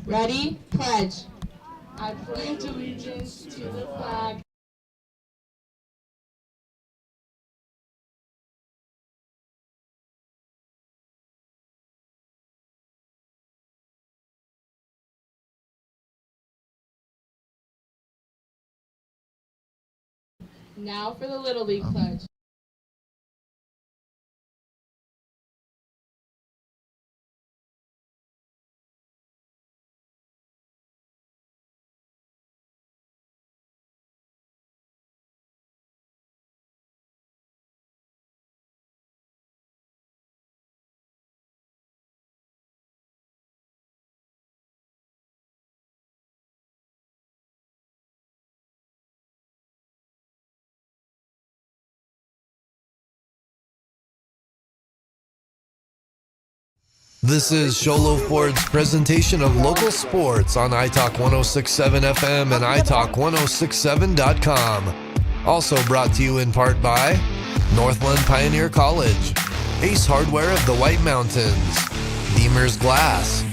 Ready? Pledge. I pledge allegiance to the flag Now for the Little League pledge. This is Sholo Ford's presentation of local sports on iTalk 1067 FM and iTalk1067.com. Also brought to you in part by Northland Pioneer College, Ace Hardware of the White Mountains, Deemer's Glass,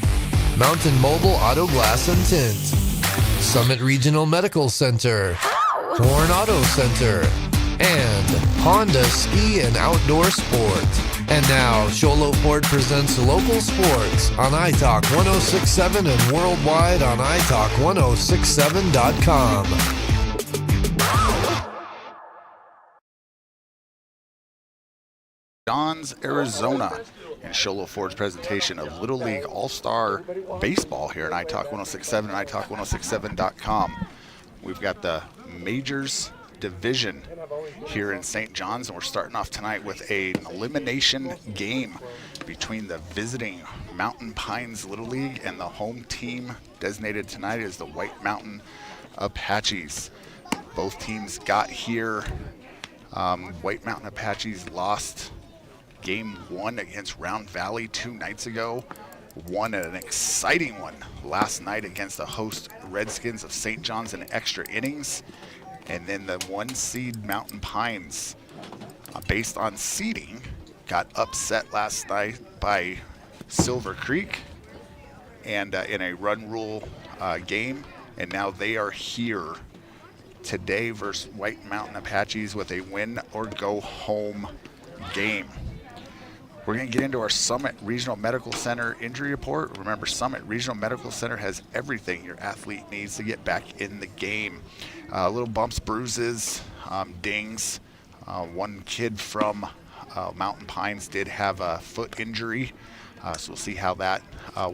Mountain Mobile Auto Glass and Tint, Summit Regional Medical Center, Horn Auto Center, and Honda Ski and Outdoor Sport. And now, Sholo Ford presents local sports on iTalk 1067 and worldwide on iTalk1067.com. Johns, Arizona, and Sholo Ford's presentation of Little League All-Star Baseball here at iTalk 1067 and iTalk1067.com. We've got the Majors Division here in St. John's, and we're starting off tonight with an elimination game between the visiting Mountain Pines Little League and the home team designated tonight as the White Mountain Apaches. Both teams got here. White Mountain Apaches lost game 1 against Round Valley 2 nights ago, won an exciting one last night against the host Redskins of St. John's in extra innings. And then the 1 seed Mountain Pines, based on seeding, got upset last night by Silver Creek and in a run rule game. And now they are here today versus White Mountain Apaches with a win or go home game. We're going to get into our Summit Regional Medical Center injury report. Remember, Summit Regional Medical Center has everything your athlete needs to get back in the game. Little bumps, bruises, dings. One kid from Mountain Pines did have a foot injury, so we'll see how that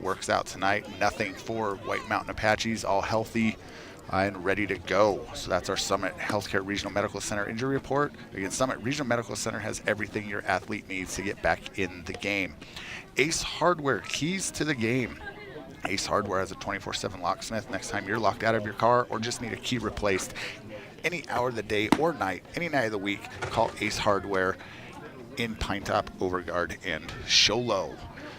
works out tonight. Nothing for White Mountain Apaches, all healthy and ready to go. So that's our Summit Healthcare Regional Medical Center injury report. Again, Summit Regional Medical Center has everything your athlete needs to get back in the game. Ace Hardware, keys to the game. Ace Hardware has a 24/7 locksmith. Next time you're locked out of your car or just need a key replaced, any hour of the day or night, any night of the week, call Ace Hardware in Pinetop, Overguard, and Sholo.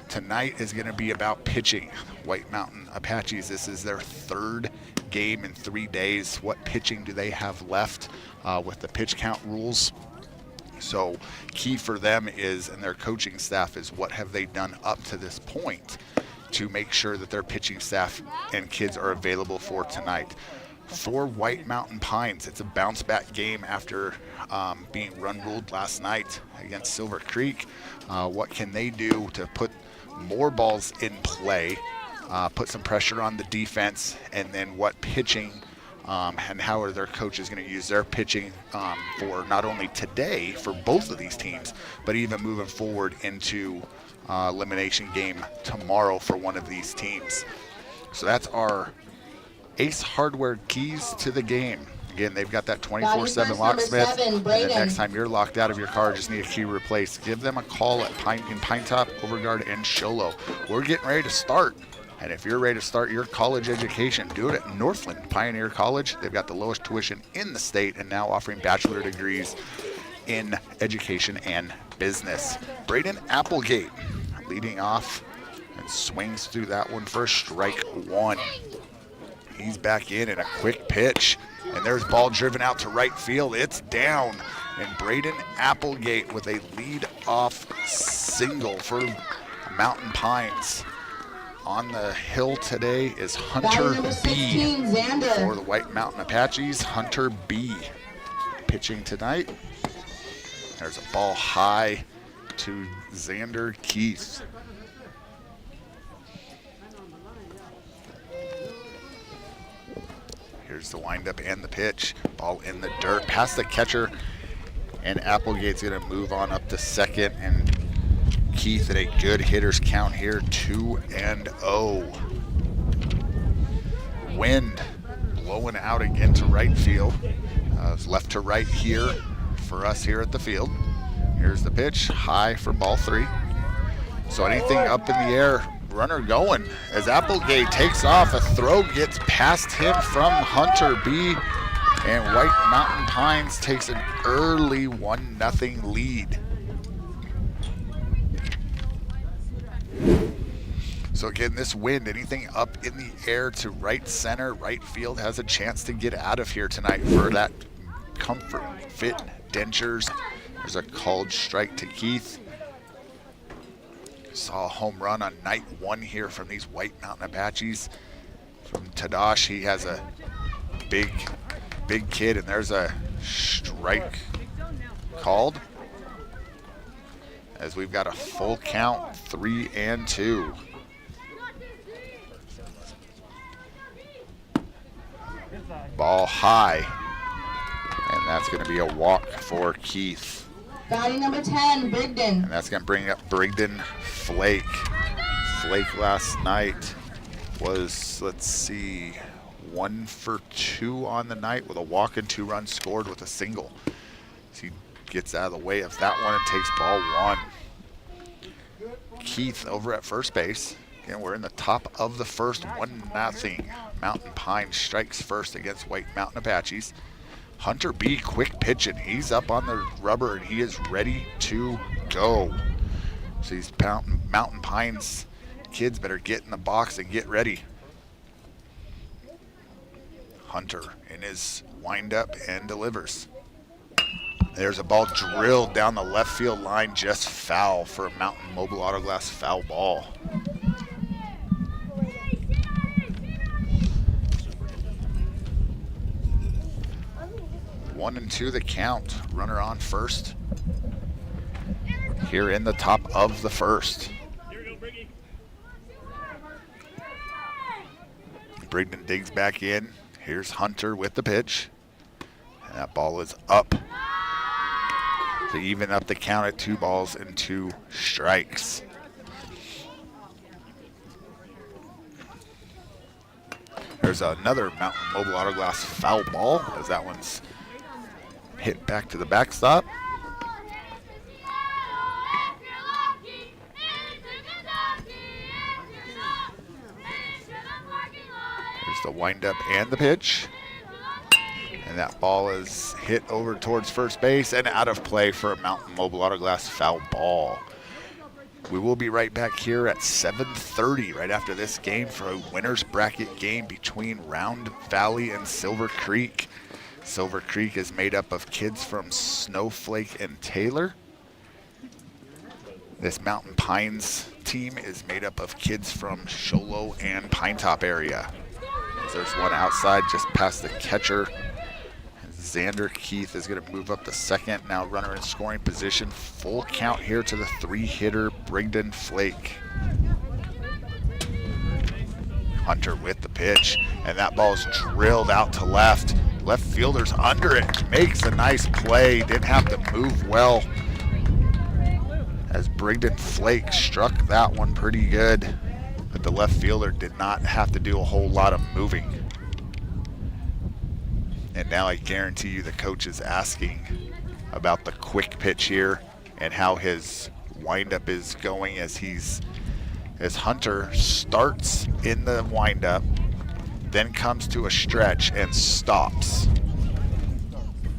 Tonight is going to be about pitching. White Mountain Apaches, this is their 3rd game in 3 days. What pitching do they have left with the pitch count rules? So key for them is, and their coaching staff, is what have they done up to this point to make sure that their pitching staff and kids are available for tonight. For White Mountain Pines, it's a bounce back game after being run ruled last night against Silver Creek. What can they do to put more balls in play, put some pressure on the defense, and then what pitching and how are their coaches going to use their pitching for not only today for both of these teams, but even moving forward into elimination game tomorrow for one of these teams. So that's our Ace Hardware keys to the game. Again, they've got that 24/7 locksmith. And the next time you're locked out of your car, just need a key replaced, give them a call at in Pinetop, Overguard, and Sholo. We're getting ready to start. And if you're ready to start your college education, do it at Northland Pioneer College. They've got the lowest tuition in the state and now offering bachelor degrees in education and business. Braden Applegate leading off and swings through that one for strike 1. He's back in a quick pitch. And there's ball driven out to right field. It's down. And Braden Applegate with a lead-off single for Mountain Pines. on the hill today is Hunter Number B 16, Xander. for the White Mountain Apaches. Hunter B pitching tonight. There's a ball high to Xander Keith. Here's the windup and the pitch. Ball in the dirt, past the catcher, and Applegate's gonna move on up to second, and Keith at a good hitter's count here, 2-0. Wind blowing out again to right field. It's left to right here for us here at the field. Here's the pitch, high for ball 3. So anything up in the air, runner going. As Applegate takes off, a throw gets past him from Hunter B, and White Mountain Pines takes an early 1-0 lead. So again, this wind, anything up in the air to right center, right field has a chance to get out of here tonight for that Comfort Fit Dentures. There's a called strike to Keith. Saw a home run on night 1 here from these White Mountain Apaches. From Tadash, he has a big kid, and there's a strike called. As we've got a full count, 3-2. Ball high, and that's going to be a walk for Keith. Batting number 10, Brigden. And that's going to bring up Brigden Flake. Flake last night was, let's see, 1 for 2 on the night with a walk and 2 runs scored with a single. So he gets out of the way of that one and takes ball 1. Keith over at first base. Again, we're in the top of the first, 1-0. Mountain Pine strikes first against White Mountain Apaches. Hunter B quick pitching. He's up on the rubber and he is ready to go. So these Mountain Pines kids better get in the box and get ready. Hunter in his windup and delivers. There's a ball drilled down the left field line, just foul for a Mountain Mobile Auto Glass foul ball. One and 2 the count. Runner on first. Here in the top of the first. Brigden digs back in. Here's Hunter with the pitch. And that ball is up to even up the count at 2 balls and 2 strikes. There's another Mountain Mobile Auto Glass foul ball, as that one's hit back to the backstop. There's the windup and the pitch. And that ball is hit over towards first base and out of play for a Mountain Mobile Auto Glass foul ball. We will be right back here at 7:30 right after this game for a winner's bracket game between Round Valley and Silver Creek. Silver Creek is made up of kids from Snowflake and Taylor. This Mountain Pines team is made up of kids from Sholo and Pinetop area. There's one outside just past the catcher. Xander Keith is going to move up to second. Now runner in scoring position. Full count here to the 3-hitter Brigden Flake. Hunter with the pitch, and that ball's drilled out to left. Left fielder's under it, makes a nice play. Didn't have to move well, as Brigden Flake struck that one pretty good, but the left fielder did not have to do a whole lot of moving. And now I guarantee you the coach is asking about the quick pitch here and how his windup is going as Hunter starts in the windup, then comes to a stretch and stops.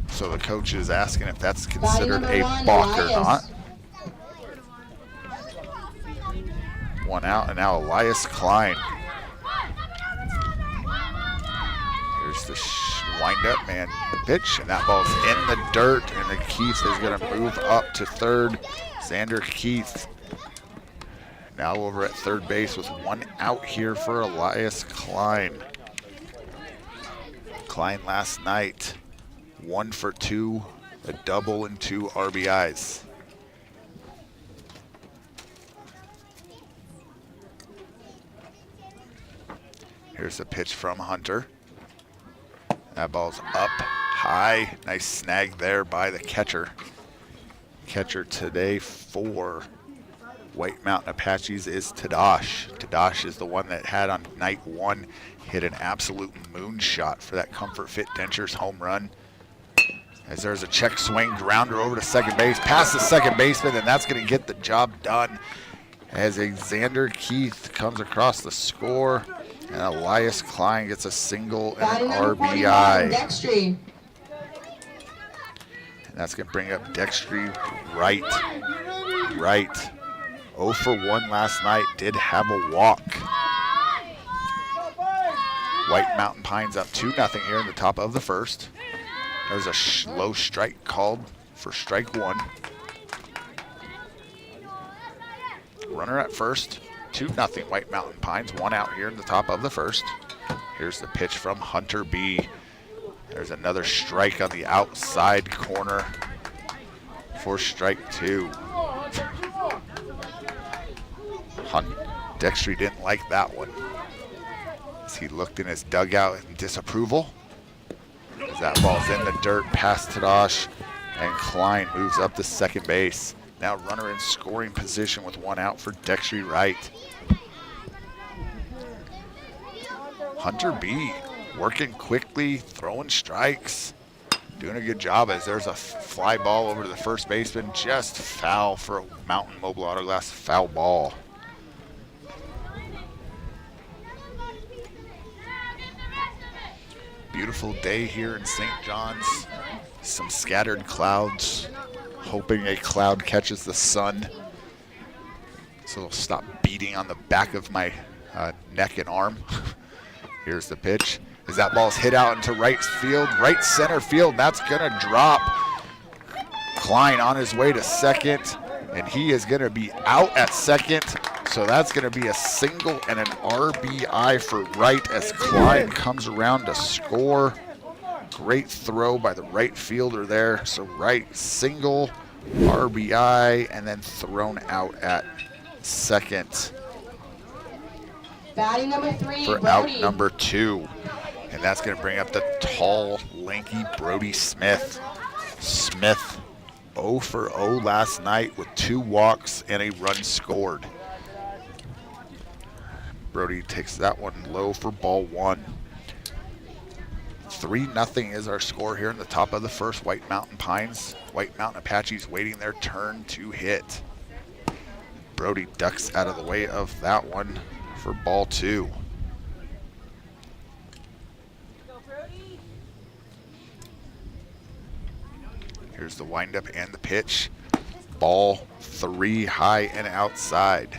So the coach is asking if that's considered a balk or not. One out, and now Elias Klein. Here's the windup and the pitch, and that ball's in the dirt, and the Keith is going to move up to third. Xander Keith Now over at third base with one out here for Elias Klein. Klein last night, 1 for 2, a double and 2 RBIs. Here's the pitch from Hunter. That ball's up high. Nice snag there by the catcher. Catcher today for White Mountain Apaches is Tadash. Tadash is the one that had on night 1 hit an absolute moonshot for that Comfort Fit Dentures home run. As there's a check swing, grounder over to second base, past the second baseman, and that's going to get the job done. As Xander Keith comes across the score, and Elias Klein gets a single and an RBI. And that's going to bring up Dextry Wright. 0 for 1 last night, did have a walk. White Mountain Pines up 2-0 here in the top of the first. There's a low strike called for strike 1. Runner at first, 2-0 White Mountain Pines, 1 out here in the top of the first. Here's the pitch from Hunter B. There's another strike on the outside corner for strike 2. Dextry didn't like that one, as he looked in his dugout in disapproval. As that ball's in the dirt past Tadash, and Klein moves up to second base. Now runner in scoring position with 1 out for Dextry Wright. Hunter B working quickly, throwing strikes, doing a good job, as there's a fly ball over to the first baseman, just foul for a Mountain Mobile Auto Glass foul ball. Beautiful day here in St. John's. Some scattered clouds, hoping a cloud catches the sun so it'll stop beating on the back of my neck and arm. Here's the pitch. As that ball's hit out into right field, right center field, that's gonna drop. Klein on his way to second, and he is gonna be out at second. So that's going to be a single and an RBI for Wright as Klein comes around to score. Great throw by the right fielder there. So Wright single, RBI, and then thrown out at second. Batting number 3, for Brody. Out number 2. And that's going to bring up the tall, lanky Brody Smith. Smith 0 for 0 last night with 2 walks and a run scored. Brody takes that one low for ball 1. 3-0 is our score here in the top of the first. White Mountain Pines. White Mountain Apaches waiting their turn to hit. Brody ducks out of the way of that one for ball 2. Here's the windup and the pitch. Ball 3 high and outside.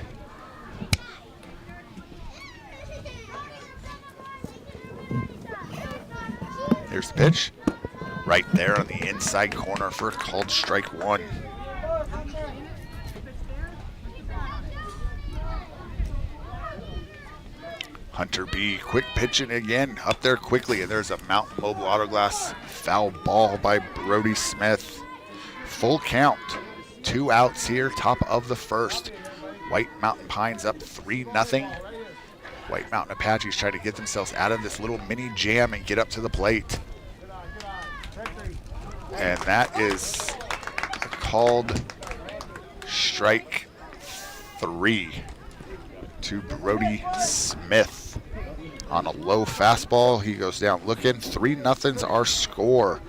Here's the pitch. Right there on the inside corner for a called strike 1. Hunter B, quick pitching again, up there quickly, and there's a Mountain Mobile Auto Glass foul ball by Brody Smith. Full count, 2 outs here, top of the first. White Mountain Pines up 3-0. White Mountain Apaches try to get themselves out of this little mini jam and get up to the plate. And that is called strike 3 to Brody Smith. On a low fastball, he goes down looking. 3-0's our score.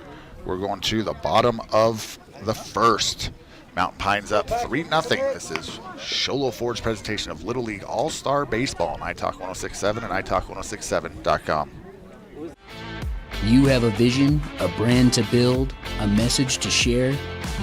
We're going to the bottom of the first. Mountain Pines up 3-0. This is Sholo Ford's presentation of Little League All-Star Baseball on iTalk 1067 and iTalk1067.com. You have a vision, a brand to build, a message to share?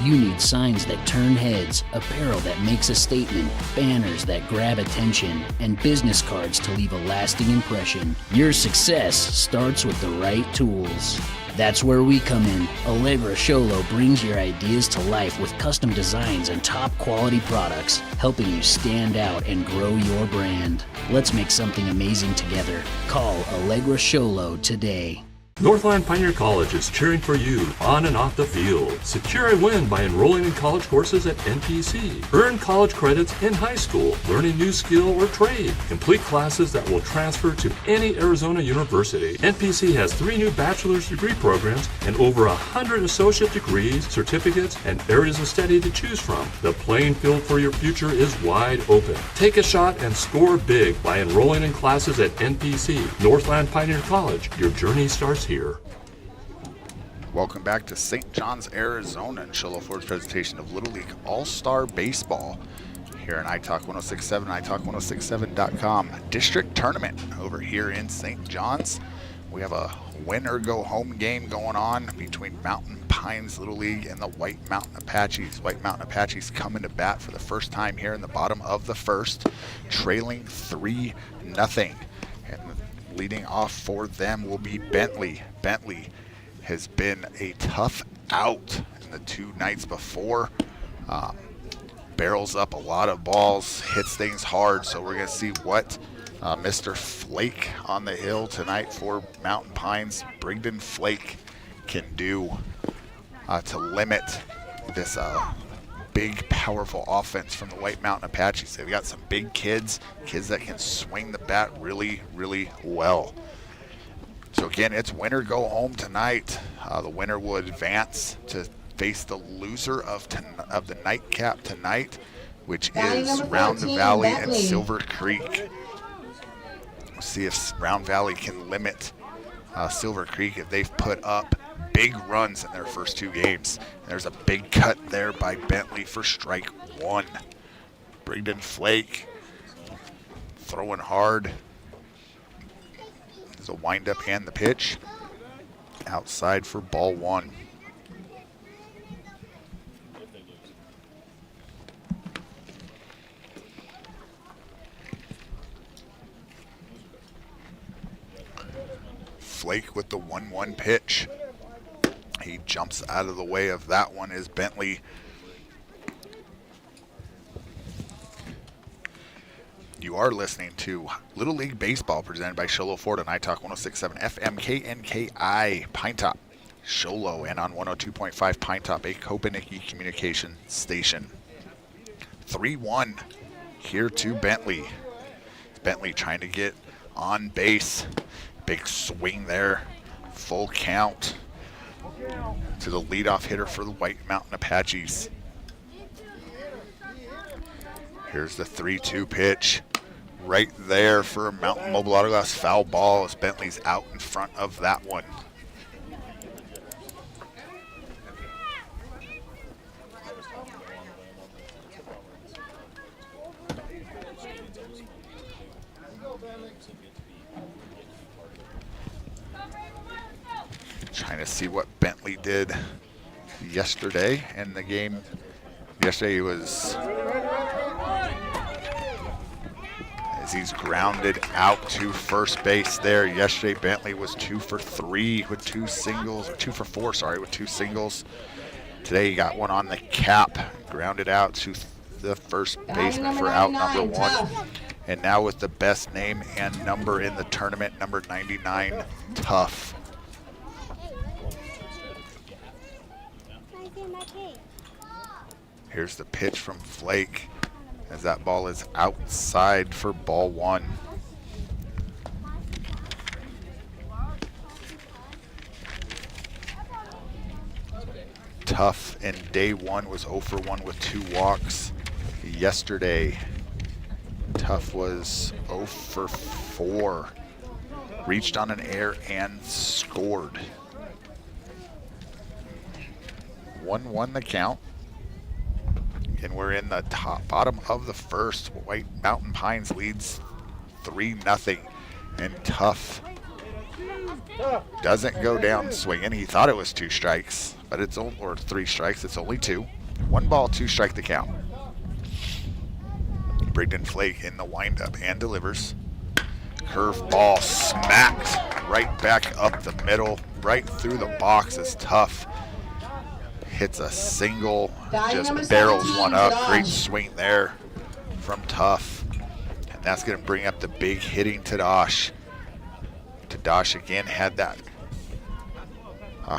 You need signs that turn heads, apparel that makes a statement, banners that grab attention, and business cards to leave a lasting impression. Your success starts with the right tools. That's where we come in. Allegra Sholo brings your ideas to life with custom designs and top quality products, helping you stand out and grow your brand. Let's make something amazing together. Call Allegra Sholo today. Northland Pioneer College is cheering for you on and off the field. Secure a win by enrolling in college courses at NPC. Earn college credits in high school, learn a new skill or trade. Complete classes that will transfer to any Arizona university. NPC has 3 new bachelor's degree programs and over 100 associate degrees, certificates, and areas of study to choose from. The playing field for your future is wide open. Take a shot and score big by enrolling in classes at NPC. Northland Pioneer College. Your journey starts here. Welcome back to St. John's, Arizona, and Sholo Ford's presentation of Little League All-Star Baseball here in iTalk 1067, iTalk1067.com. District Tournament over here in St. John's. We have a win or go home game going on between Mountain Pines Little League and the White Mountain Apaches. White Mountain Apaches coming to bat for the first time here in the bottom of the first, trailing 3-0. And leading off for them will be Bentley. Bentley has been a tough out in the 2 nights before. Barrels up a lot of balls, hits things hard, so we're going to see what Mr. Flake on the hill tonight for Mountain Pines, Brigden Flake, can do to limit this big, powerful offense from the White Mountain Apaches. They've got some big kids that can swing the bat really, really well. So again, it's win or go home tonight. The winner will advance to face the loser of the nightcap tonight, which is Round Valley and Silver Creek. We'll see if Round Valley can limit Silver Creek if they've put up big runs in their first 2 games. There's a big cut there by Bentley for strike 1. Brigden Flake throwing hard. There's a windup and the pitch. Outside for ball 1. Flake with the 1-1 pitch. He jumps out of the way of that one as Bentley. You are listening to Little League Baseball presented by Sholo Ford on iTalk 1067 FM KNKI Pine Top, Sholo, and on 102.5 Pine Top, a Kopeniki communication station. 3-1 here to Bentley. Bentley trying to get on base. Big swing there. Full count to the leadoff hitter for the White Mountain Apaches. Here's the 3-2 pitch. Right there for a Mountain Mobile Auto Glass foul ball as Bentley's out in front of that one. Trying to see what Bentley did yesterday in the game. Yesterday he was, as he's grounded out to first base there. Yesterday Bentley was 2 for 3 with 2 singles, or 2 for 4, sorry, with 2 singles. Today he got one on the cap, grounded out to the first baseman for out number 1. And now with the best name and number in the tournament, number 99, Tough. Here's the pitch from Flake as that ball is outside for ball 1. Tough in day 1 was 0 for 1 with 2 walks. Yesterday, Tough was 0 for 4. Reached on an error and scored. 1-1 the count. And we're in the bottom of the first. White Mountain Pines leads 3-0. And Tough doesn't go down swinging. He thought it was 2 strikes, but it's only, or 3 strikes. It's only 2. 1 ball, 2 strike the count. Brigden Flake in the windup and delivers. Curve ball smacked right back up the middle. right through the box is Tough. Hits a single, just barrels one up. Great swing there from Tough. And that's going to bring up the big hitting Tadash. Tadash again had that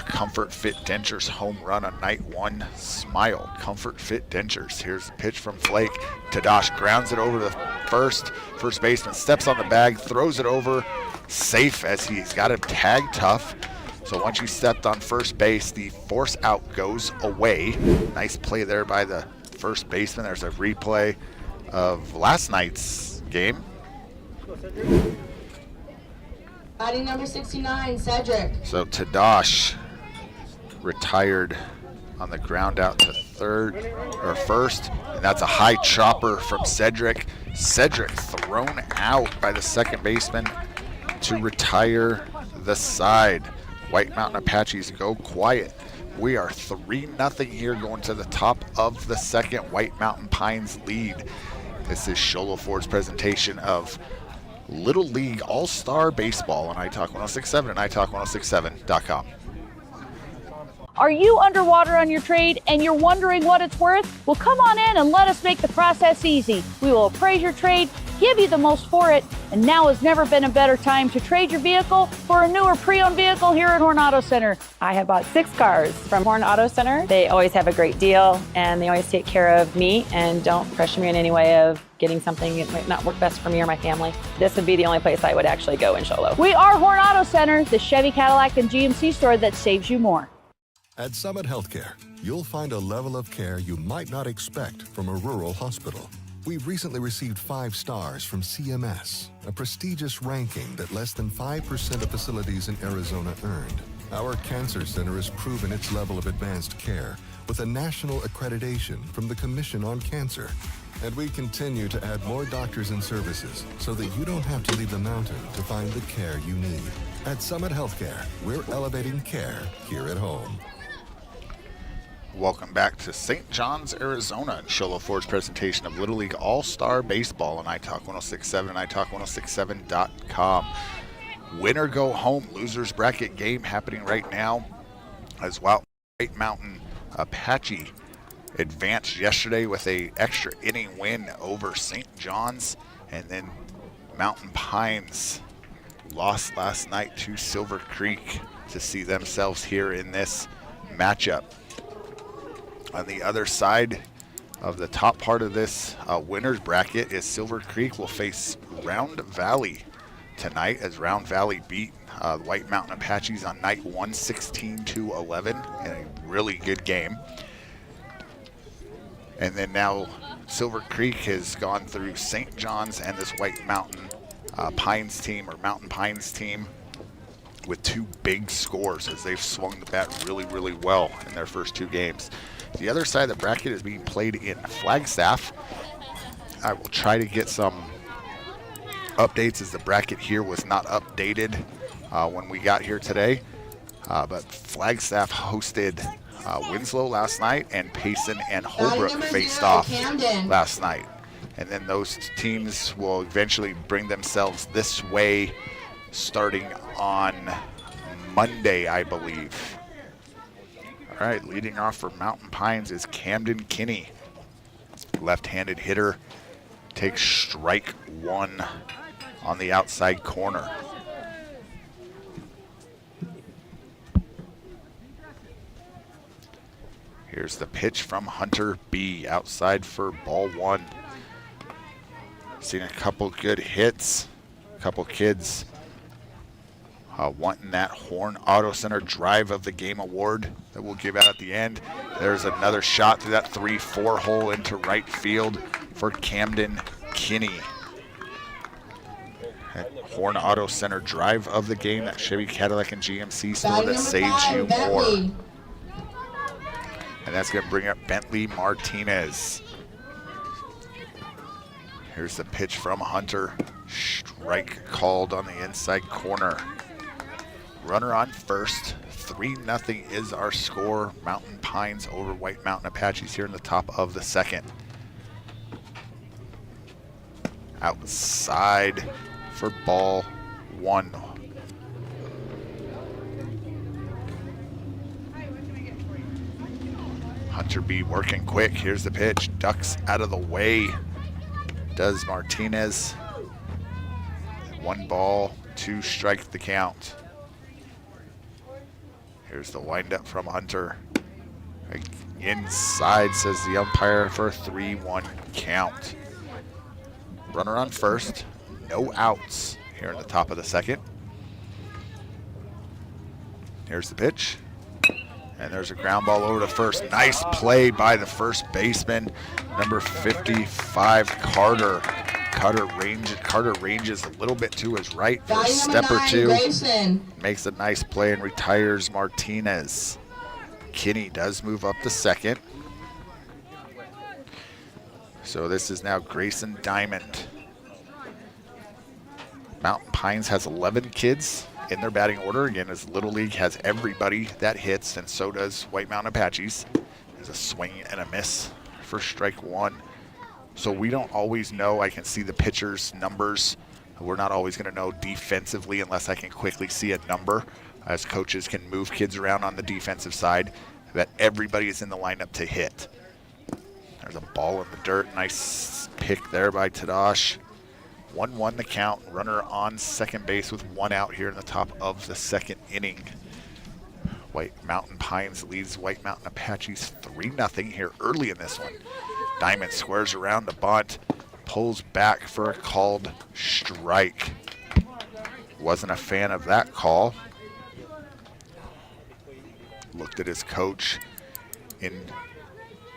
Comfort Fit Dentures home run on night one. Smile, Comfort Fit Dentures. Here's the pitch from Flake. Tadash grounds it over to first. First baseman steps on the bag, throws it over. Safe as he's got him tagged Tough. So once you stepped on first base, the force out goes away. Nice play there by the first baseman. There's a replay of last night's game. Batting number 69, Cedric. So Tadash retired on the ground out to first, and that's a high chopper from Cedric. Cedric thrown out by the second baseman to retire the side. White Mountain Apaches go quiet. We are 3-0 here going to the top of the second. White Mountain Pines lead. This is Sholo Ford's presentation of Little League All-Star Baseball on iTalk 1067 and iTalk1067.com. Are you underwater on your trade and you're wondering what it's worth? Well, come on in and let us make the process easy. We will appraise your trade, give you the most for it, and now has never been a better time to trade your vehicle for a newer pre-owned vehicle here at Horn Auto Center. I have bought 6 cars from Horn Auto Center. They always have a great deal, and they always take care of me and don't pressure me in any way of getting something that might not work best for me or my family. This would be the only place I would actually go in Sholo. We are Horn Auto Center, the Chevy, Cadillac, and GMC store that saves you more. At Summit Healthcare, you'll find a level of care you might not expect from a rural hospital. We've recently received 5 stars from CMS, a prestigious ranking that less than 5% of facilities in Arizona earned. Our cancer center has proven its level of advanced care with a national accreditation from the Commission on Cancer. And we continue to add more doctors and services so that you don't have to leave the mountain to find the care you need. At Summit Healthcare, we're elevating care here at home. Welcome back to St. John's, Arizona, and Sholo Ford's presentation of Little League All-Star Baseball on iTalk 1067 and iTalk1067.com. Winner go home, losers bracket game happening right now as well. White Mountain Apache advanced yesterday with a extra inning win over St. John's, and then Mountain Pines lost last night to Silver Creek to see themselves here in this matchup. On the other side of the top part of this winner's bracket is Silver Creek will face Round Valley tonight, as Round Valley beat the White Mountain Apaches on night 1, 16-11 in a really good game. And then now Silver Creek has gone through St. John's and this White Mountain Pines team, or Mountain Pines team, with 2 big scores as they've swung the bat really, really well in their first 2 games. The other side of the bracket is being played in Flagstaff. I will try to get some updates, as the bracket here was not updated when we got here today. But Flagstaff hosted Winslow last night, and Payson and Holbrook faced off last night. And then those teams will eventually bring themselves this way starting on Monday, I believe. All right, leading off for Mountain Pines is Camden Kinney. Left-handed hitter takes strike 1 on the outside corner. Here's the pitch from Hunter B. outside for ball 1. Seen a couple good hits, a couple kids wanting that Horn Auto Center Drive of the Game award that we'll give out at the end. There's another shot through that 3-4 hole into right field for Camden Kinney. Horn Auto Center Drive of the Game, that Chevy, Cadillac, and GMC store that saves you more. And that's going to bring up Bentley Martinez. Here's the pitch from Hunter. Strike called on the inside corner. Runner on first. 3-0 is our score. Mountain Pines over White Mountain Apaches here in the top of the second. Outside for ball 1. Hunter B working quick. Here's the pitch. Ducks out of the way. Does Martinez. 1 ball, 2 strike the count. Here's the windup from Hunter. Inside, says the umpire, for a 3-1 count. Runner on first. No outs here in the top of the second. Here's the pitch. And there's a ground ball over to first. Nice play by the first baseman, number 55, Carter. Carter ranges a little bit to his right for a step or two. Makes a nice play and retires Martinez. Kinney does move up to second. So this is now Grayson Diamond. Mountain Pines has 11 kids in their batting order. Again, as Little League has everybody that hits, and so does White Mountain Apaches. There's a swing and a miss for strike 1. So we don't always know. I can see the pitcher's numbers. We're not always going to know defensively unless I can quickly see a number, as coaches can move kids around on the defensive side, that everybody is in the lineup to hit. There's a ball in the dirt. Nice pick there by Tadash. 1-1 the count. Runner on second base with 1 out here in the top of the second inning. White Mountain Pines leads White Mountain Apaches 3-0 here early in this one. Diamond squares around the bunt, pulls back for a called strike. Wasn't a fan of that call. Looked at his coach in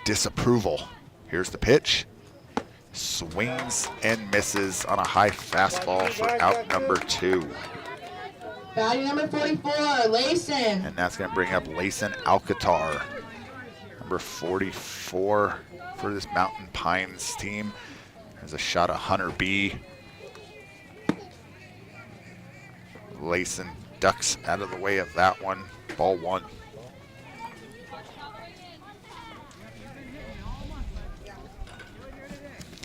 disapproval. Here's the pitch. Swings and misses on a high fastball for out number 2. Value number 44, Layson. And that's going to bring up Layson Alcatar, number 44 for this Mountain Pines team. There's a shot of Hunter B. Layson ducks out of the way of that one. Ball 1.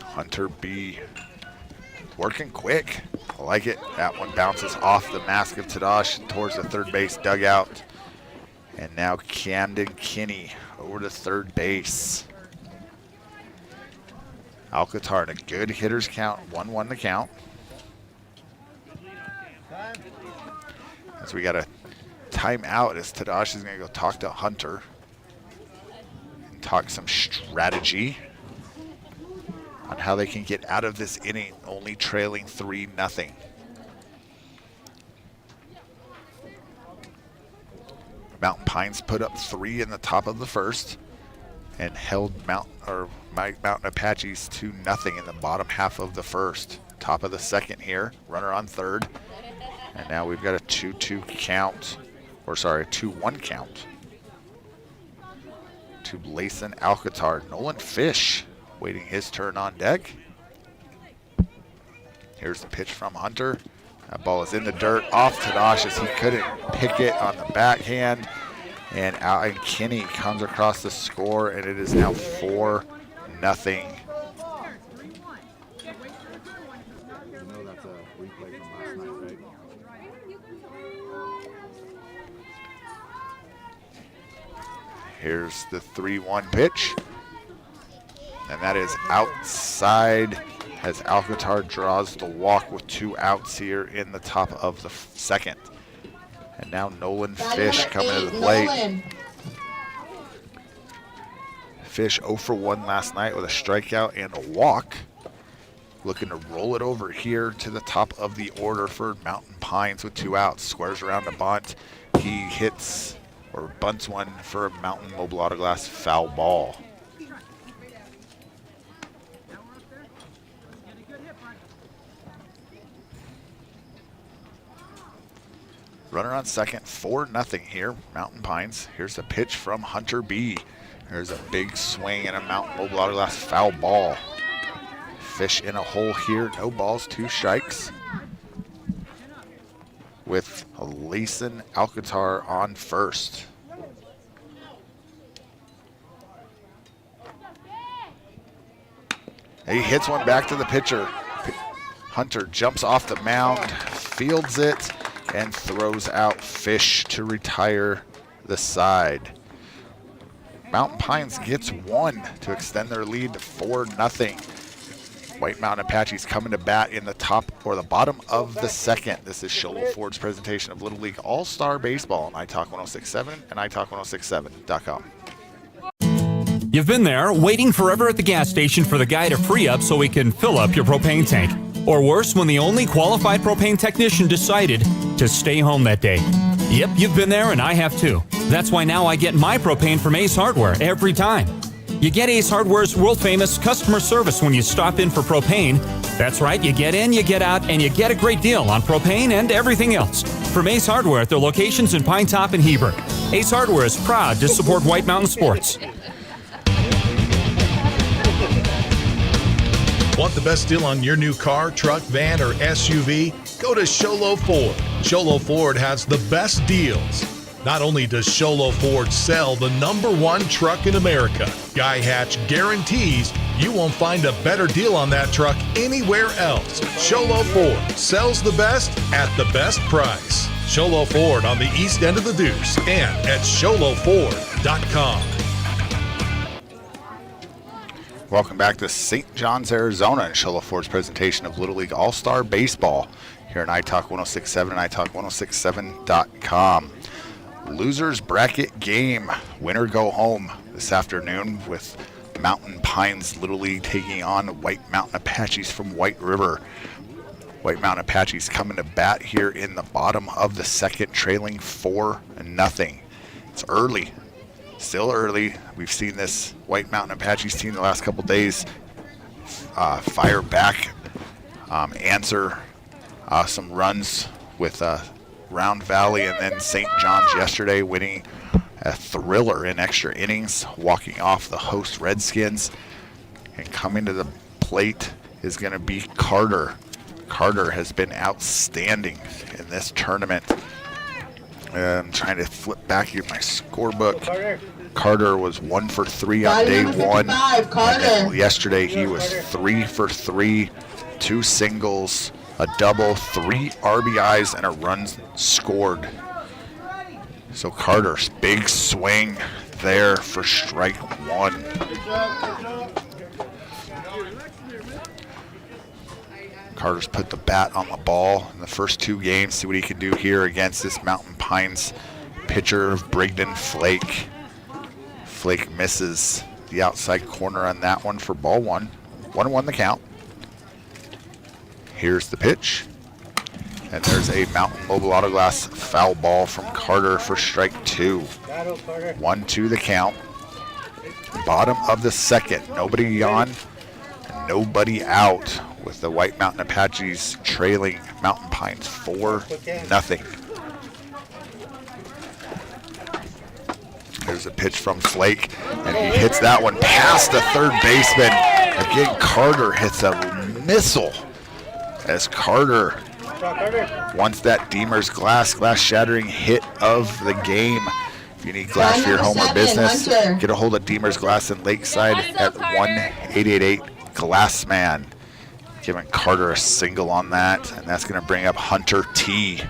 Hunter B working quick. I like it. That one bounces off the mask of Tadash towards the third base dugout. And now Camden Kinney over to third base. Alcatar in a good hitter's count. 1-1 the count. As we got a timeout, as Tadash is going to go talk to Hunter and talk some strategy on how they can get out of this inning, only trailing 3-0. Mountain Pines put up 3 in the top of the first and held Mountain Apaches to 0 in the bottom half of the first. Top of the second here, runner on third. And now we've got a 2-2 count, or sorry, a 2-1 count to Layson Alcatar. Nolan Fish waiting his turn on deck. Here's the pitch from Hunter. That ball is in the dirt off Tadash as he couldn't pick it on the backhand. And Kinney comes across the score, and it is now 4-0. Here's the 3-1 pitch. And that is outside as Alcatar draws the walk with 2 outs here in the top of the second. And now Nolan Fish coming to the plate. Fish 0 for 1 last night with a strikeout and a walk. Looking to roll it over here to the top of the order for Mountain Pines with 2 outs. Squares around the bunt. He hits or bunts one for a Mountain Mobile Auto Glass foul ball. Runner on second, 4-0 here, Mountain Pines. Here's the pitch from Hunter B. There's a big swing and a Mountain Mobile Auto Glass foul ball. Fish in a hole here, no balls, 2 strikes. With Layson Alcatar on first. He hits one back to the pitcher. Hunter jumps off the mound, fields it, and throws out Fish to retire the side. Mountain Pines gets one to extend their lead to 4-0. White Mountain Apaches coming to bat in the top or the bottom of the second. This is Sholo Ford's presentation of Little League All-Star Baseball on iTalk 1067 and iTalk1067.com. You've been there, waiting forever at the gas station for the guy to free up so he can fill up your propane tank. Or worse, when the only qualified propane technician decided to stay home that day. Yep, you've been there and I have too. That's why now I get my propane from Ace Hardware every time. You get Ace Hardware's world-famous customer service when you stop in for propane. That's right, you get in, you get out, and you get a great deal on propane and everything else. From Ace Hardware at their locations in Pine Top and Heber. Ace Hardware is proud to support White Mountain Sports. Want the best deal on your new car, truck, van, or SUV? Go to Sholo Ford. Sholo Ford has the best deals. Not only does Sholo Ford sell the #1 truck in America, Guy Hatch guarantees you won't find a better deal on that truck anywhere else. Sholo Ford sells the best at the best price. Sholo Ford on the east end of the Deuce and at SholoFord.com. Welcome back to St. John's, Arizona, and Sholo Ford's presentation of Little League All-Star Baseball here on iTalk 1067 and iTalk1067.com. Losers bracket game, winner go home this afternoon with Mountain Pines Little League taking on White Mountain Apaches from White River. White Mountain Apaches coming to bat here in the bottom of the second, trailing 4-0. It's early, still early. We've seen this White Mountain Apaches team the last couple days fire back, answer some runs with Round Valley and then St. John's yesterday, winning a thriller in extra innings, walking off the host Redskins. And coming to the plate is going to be Carter. Carter has been outstanding in this tournament. I'm trying to flip back here my scorebook. Carter was 1 for 3 on day one. And yesterday he was 3 for 3, 2 singles, a double, 3 RBIs, and a run scored. So Carter's big swing there for strike one. Carter's put the bat on the ball in the first 2 games. See what he can do here against this Mountain Pines pitcher of Brigden Flake. Flake misses the outside corner on that one for ball 1. 1-1 the count. Here's the pitch. And there's a Mountain Mobile Auto Glass foul ball from Carter for strike 2. 1-2 the count. Bottom of the second. Nobody on, nobody out, with the White Mountain Apaches trailing Mountain Pines 4-0. There's a pitch from Flake, and he hits that one past the third baseman. Again, Carter hits a missile as Carter wants that Deemer's glass shattering hit of the game. If you need glass for your home or business, get a hold of Deemer's Glass in Lakeside at 1-888-GLASSMAN. Giving Carter a single on that, and that's going to bring up Hunter T.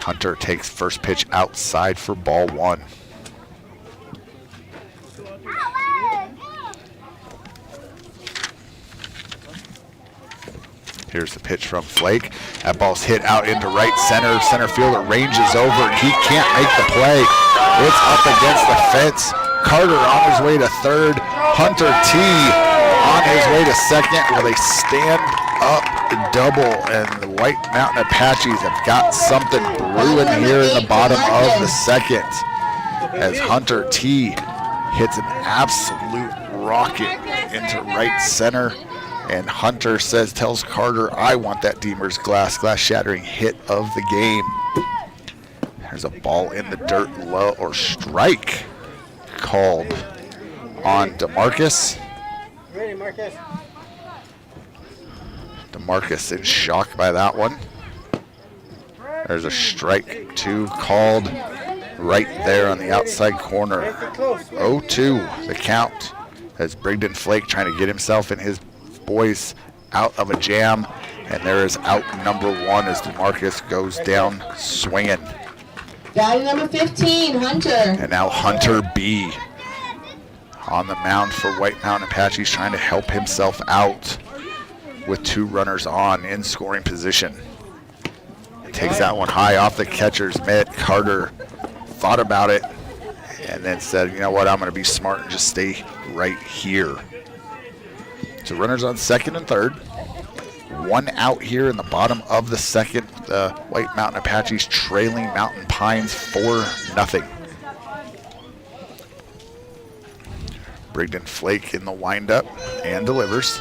Hunter takes first pitch outside for ball 1. Here's the pitch from Flake. That ball's hit out into right center. Center fielder ranges over, and he can't make the play. It's up against the fence. Carter on his way to third. Hunter T on his way to second with a stand-up double. And the White Mountain Apaches have got something brewing here in the bottom of the second, as Hunter T hits an absolute rocket into right center. And Hunter tells Carter, I want that Deemer's glass shattering hit of the game. There's a ball in the dirt, low, or strike called on DeMarcus. DeMarcus in shock by that one. There's a strike 2 called right there on the outside corner. 0-2 the count, as Brigden Flake trying to get himself and his boys out of a jam, and there is out number 1 as DeMarcus goes down swinging. Guy number 15, Hunter. And now Hunter B on the mound for White Mountain Apaches, trying to help himself out with 2 runners on in scoring position. Takes that one high off the catcher's mitt. Carter thought about it and then said, you know what, I'm going to be smart and just stay right here. So runners on second and third. 1 out here in the bottom of the second. The White Mountain Apaches trailing Mountain Pines 4-0. Brigden Flake in the windup and delivers.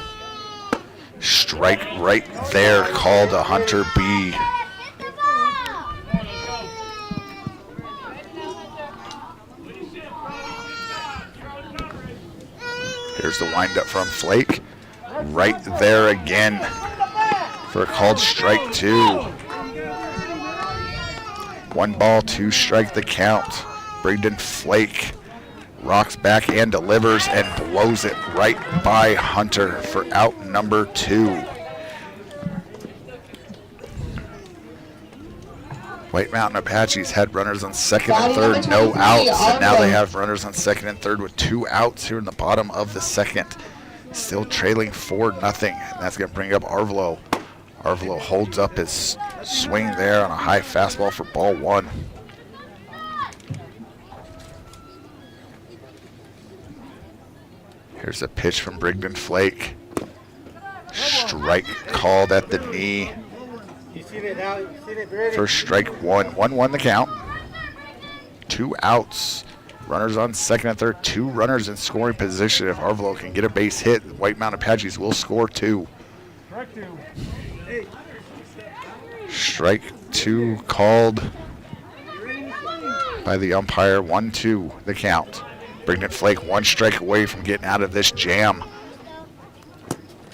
Strike right there, called to Hunter B. Here's the windup from Flake. Right there again for a called strike 2. 1 ball, 2 strike the count. Brigden Flake rocks back and delivers and blows it right by Hunter for out number 2. White Mountain Apaches had runners on second and third, no outs, and now they have runners on second and third with 2 outs here in the bottom of the second. Still trailing 4-0, and that's going to bring up Arvelo. Arvelo holds up his swing there on a high fastball for ball 1. Here's a pitch from Brigden Flake. Strike called at the knee. First strike 1. 1-1 the count. 2 outs. Runners on second and third. 2 runners in scoring position. If Arvelo can get a base hit, White Mountain Apaches will score 2. Strike 2 called by the umpire. 1-2 the count. Brigden Flake 1 strike away from getting out of this jam.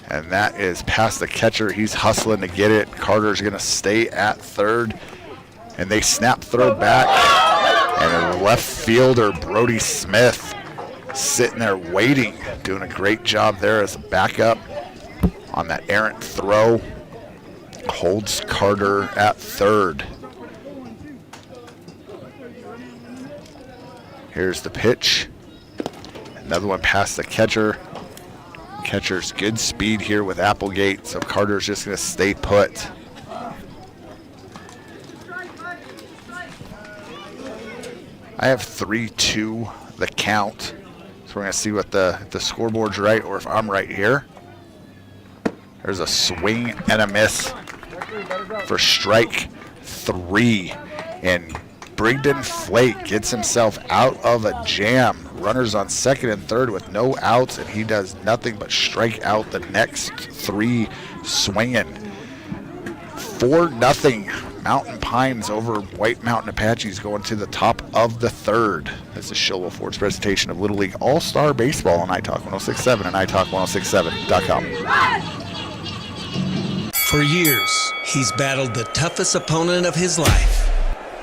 And that is past the catcher. He's hustling to get it. Carter's going to stay at third. And they snap throw back. And a left fielder, Brody Smith, sitting there waiting, doing a great job there as a backup on that errant throw. Holds Carter at third. Here's the pitch. Another one past the catcher. Catcher's good speed here with Applegate, so Carter's just going to stay put. I have 3-2 the count, so we're going to see what the scoreboard's right or if I'm right here. There's a swing and a miss for strike 3, and Brigden Flake gets himself out of a jam. Runners on second and third with no outs, and he does nothing but strike out the next 3 swinging. 4-0 Mountain Pines over White Mountain Apaches going to the top of the third. This is Show Ford's presentation of Little League All-Star Baseball on iTalk 1067 and iTalk1067.com. For years, he's battled the toughest opponent of his life.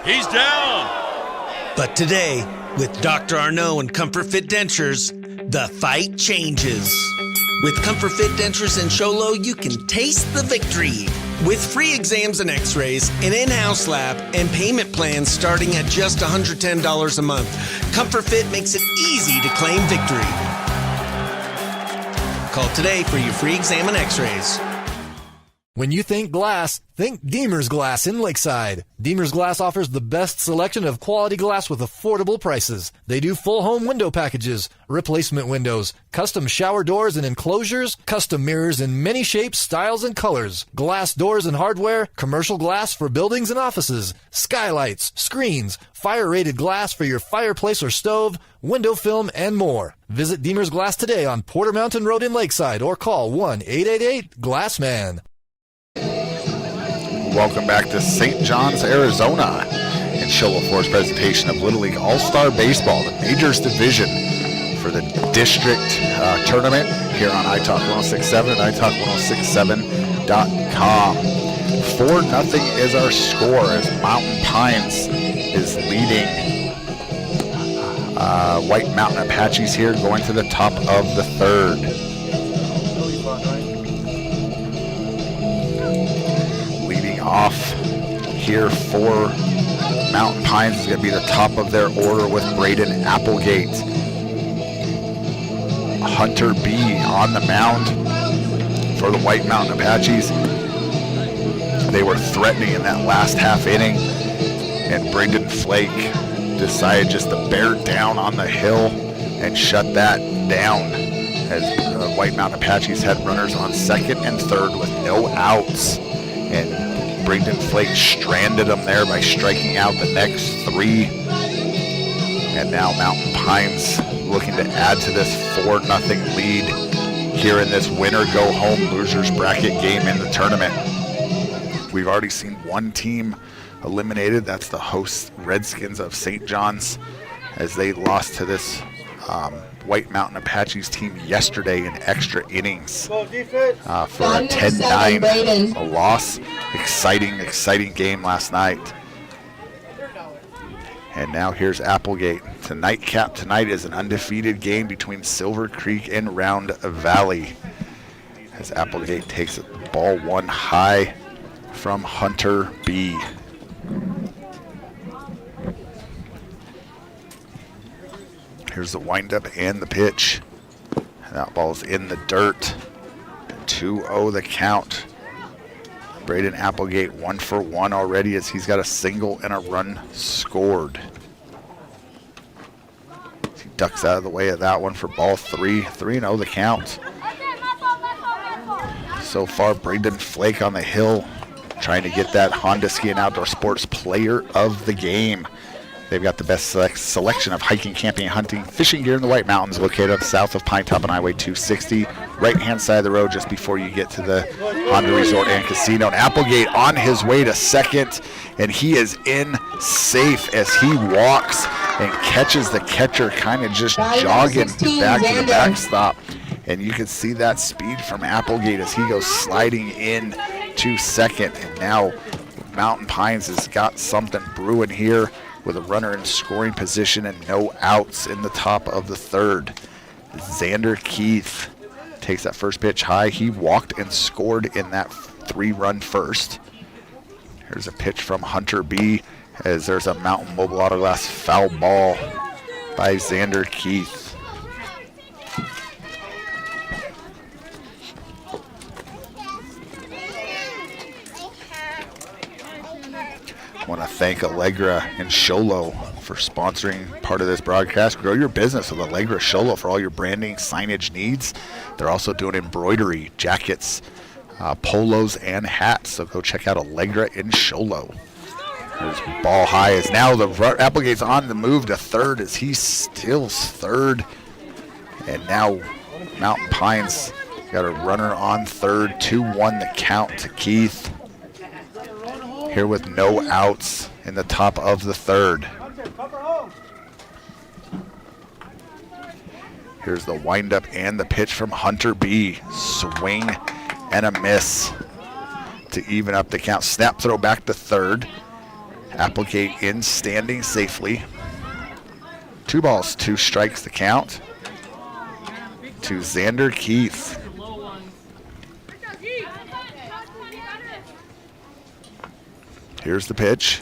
He's down! But today, with Dr. Arnaud and Comfort Fit Dentures, the fight changes. With Comfort Fit Dentures and Sholo, you can taste the victory. With free exams and x-rays, an in-house lab, and payment plans starting at just $110 a month, Comfort Fit makes it easy to claim victory. Call today for your free exam and x-rays. When you think glass, think Deemer's Glass in Lakeside. Deemer's Glass offers the best selection of quality glass with affordable prices. They do full home window packages, replacement windows, custom shower doors and enclosures, custom mirrors in many shapes, styles, and colors, glass doors and hardware, commercial glass for buildings and offices, skylights, screens, fire-rated glass for your fireplace or stove, window film, and more. Visit Deemer's Glass today on Porter Mountain Road in Lakeside or call 1-888-GLASSMAN. Welcome back to St. John's, Arizona, and Show Ford's presentation of Little League All-Star Baseball, the Majors Division for the district tournament here on iTalk 1067 and iTalk1067.com. 4-0 is our score as Mountain Pines is leading White Mountain Apaches here going to the top of the third. Off here for Mountain Pines is going to be the top of their order with Braden Applegate. Hunter B on the mound for the White Mountain Apaches. They were threatening in that last half inning, and Braden Flake decided just to bear down on the hill and shut that down as the White Mountain Apaches had runners on second and third with no outs. And Braden Flake stranded them there by striking out the next three. And now Mountain Pines looking to add to this 4-0 lead here in this winner go home losers bracket game in the tournament. We've already seen one team eliminated. That's the host Redskins of St. John's, as they lost to this White Mountain Apaches team yesterday in extra innings for a 10-9 loss. Exciting game last night. And now here's Applegate. The nightcap tonight is an undefeated game between Silver Creek and Round Valley, as Applegate takes it ball one high from Hunter B. Here's the windup and the pitch. That ball's in the dirt. 2-0 the count. Braden Applegate 1 for 1 already, as he's got a single and a run scored. He ducks out of the way of that one for ball 3. 3-0 the count. So far, Braden Flake on the hill trying to get that Honda Ski and Outdoor Sports Player of the Game. They've got the best selection of hiking, camping, hunting, fishing gear in the White Mountains, located south of Pine Top on Highway 260, right-hand side of the road just before you get to the Honda Resort and Casino. And Applegate on his way to second, and he is in safe as he walks and catches the catcher kind of just jogging back to the backstop. And you can see that speed from Applegate as he goes sliding in to second. And now Mountain Pines has got something brewing here, with a runner in scoring position and no outs in the top of the third. Xander Keith takes that first pitch high. He walked and scored in that 3-run first. Here's a pitch from Hunter B, as there's a Mountain Mobile Auto Glass foul ball by Xander Keith. I want to thank Allegra and Sholo for sponsoring part of this broadcast. Grow your business with Allegra Sholo for all your branding, signage needs. They're also doing embroidery, jackets, polos, and hats. So go check out Allegra and Sholo. There's ball high, as now the Applegate's on the move to third, as he steals third. And now Mountain Pines got a runner on third. 2-1 the count to Keith. Here with no outs in the top of the third. Here's the windup and the pitch from Hunter B. Swing and a miss to even up the count. Snap throw back to third. Applegate in standing safely. 2 balls, 2 strikes the count to Xander Keith. Here's the pitch,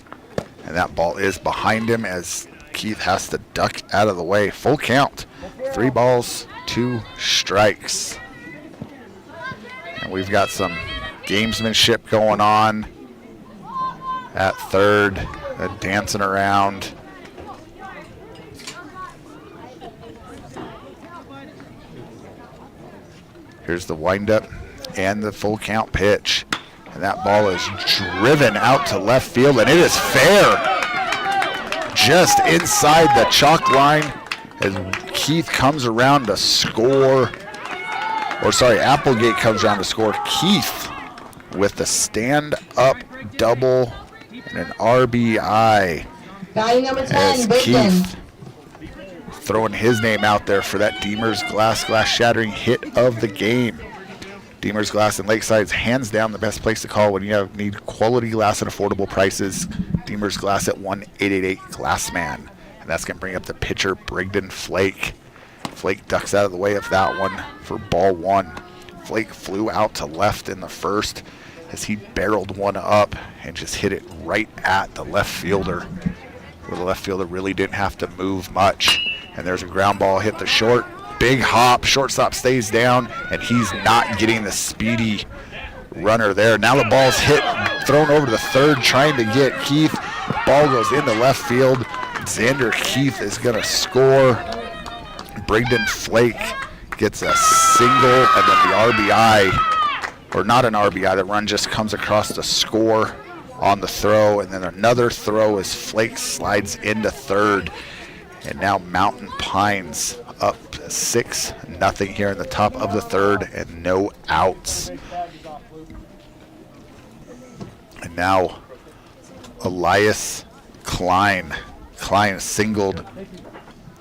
and that ball is behind him as Keith has to duck out of the way. Full count, 3 balls, 2 strikes. And we've got some gamesmanship going on at third, dancing around. Here's the windup and the full count pitch. And that ball is driven out to left field, and it is fair. Just inside the chalk line as Keith comes around to score. Applegate comes around to score. Keith with the stand-up double and an RBI. Batting number 10, as Bigden. Keith throwing his name out there for that Deemer's glass shattering hit of the game. Deemer's Glass in Lakeside's hands down the best place to call when you need quality glass at affordable prices. Deemer's Glass at 1-888-GLASSMAN. And that's going to bring up the pitcher, Brigden Flake. Flake ducks out of the way of that one for ball 1. Flake flew out to left in the first as he barreled one up and just hit it right at the left fielder, where the left fielder really didn't have to move much. And there's a ground ball hit the short. big hop. Shortstop stays down, and he's not getting the speedy runner there. Now the ball's hit, thrown over to the third, trying to get Keith. Ball goes into left field. Xander Keith is going to score. Brigden Flake gets a single, and then the RBI, or not an RBI, the run just comes across the score on the throw, and then another throw as Flake slides into third. And now Mountain Pines up 6-0 here in the top of the third, and no outs. And now Elias Klein. Klein singled,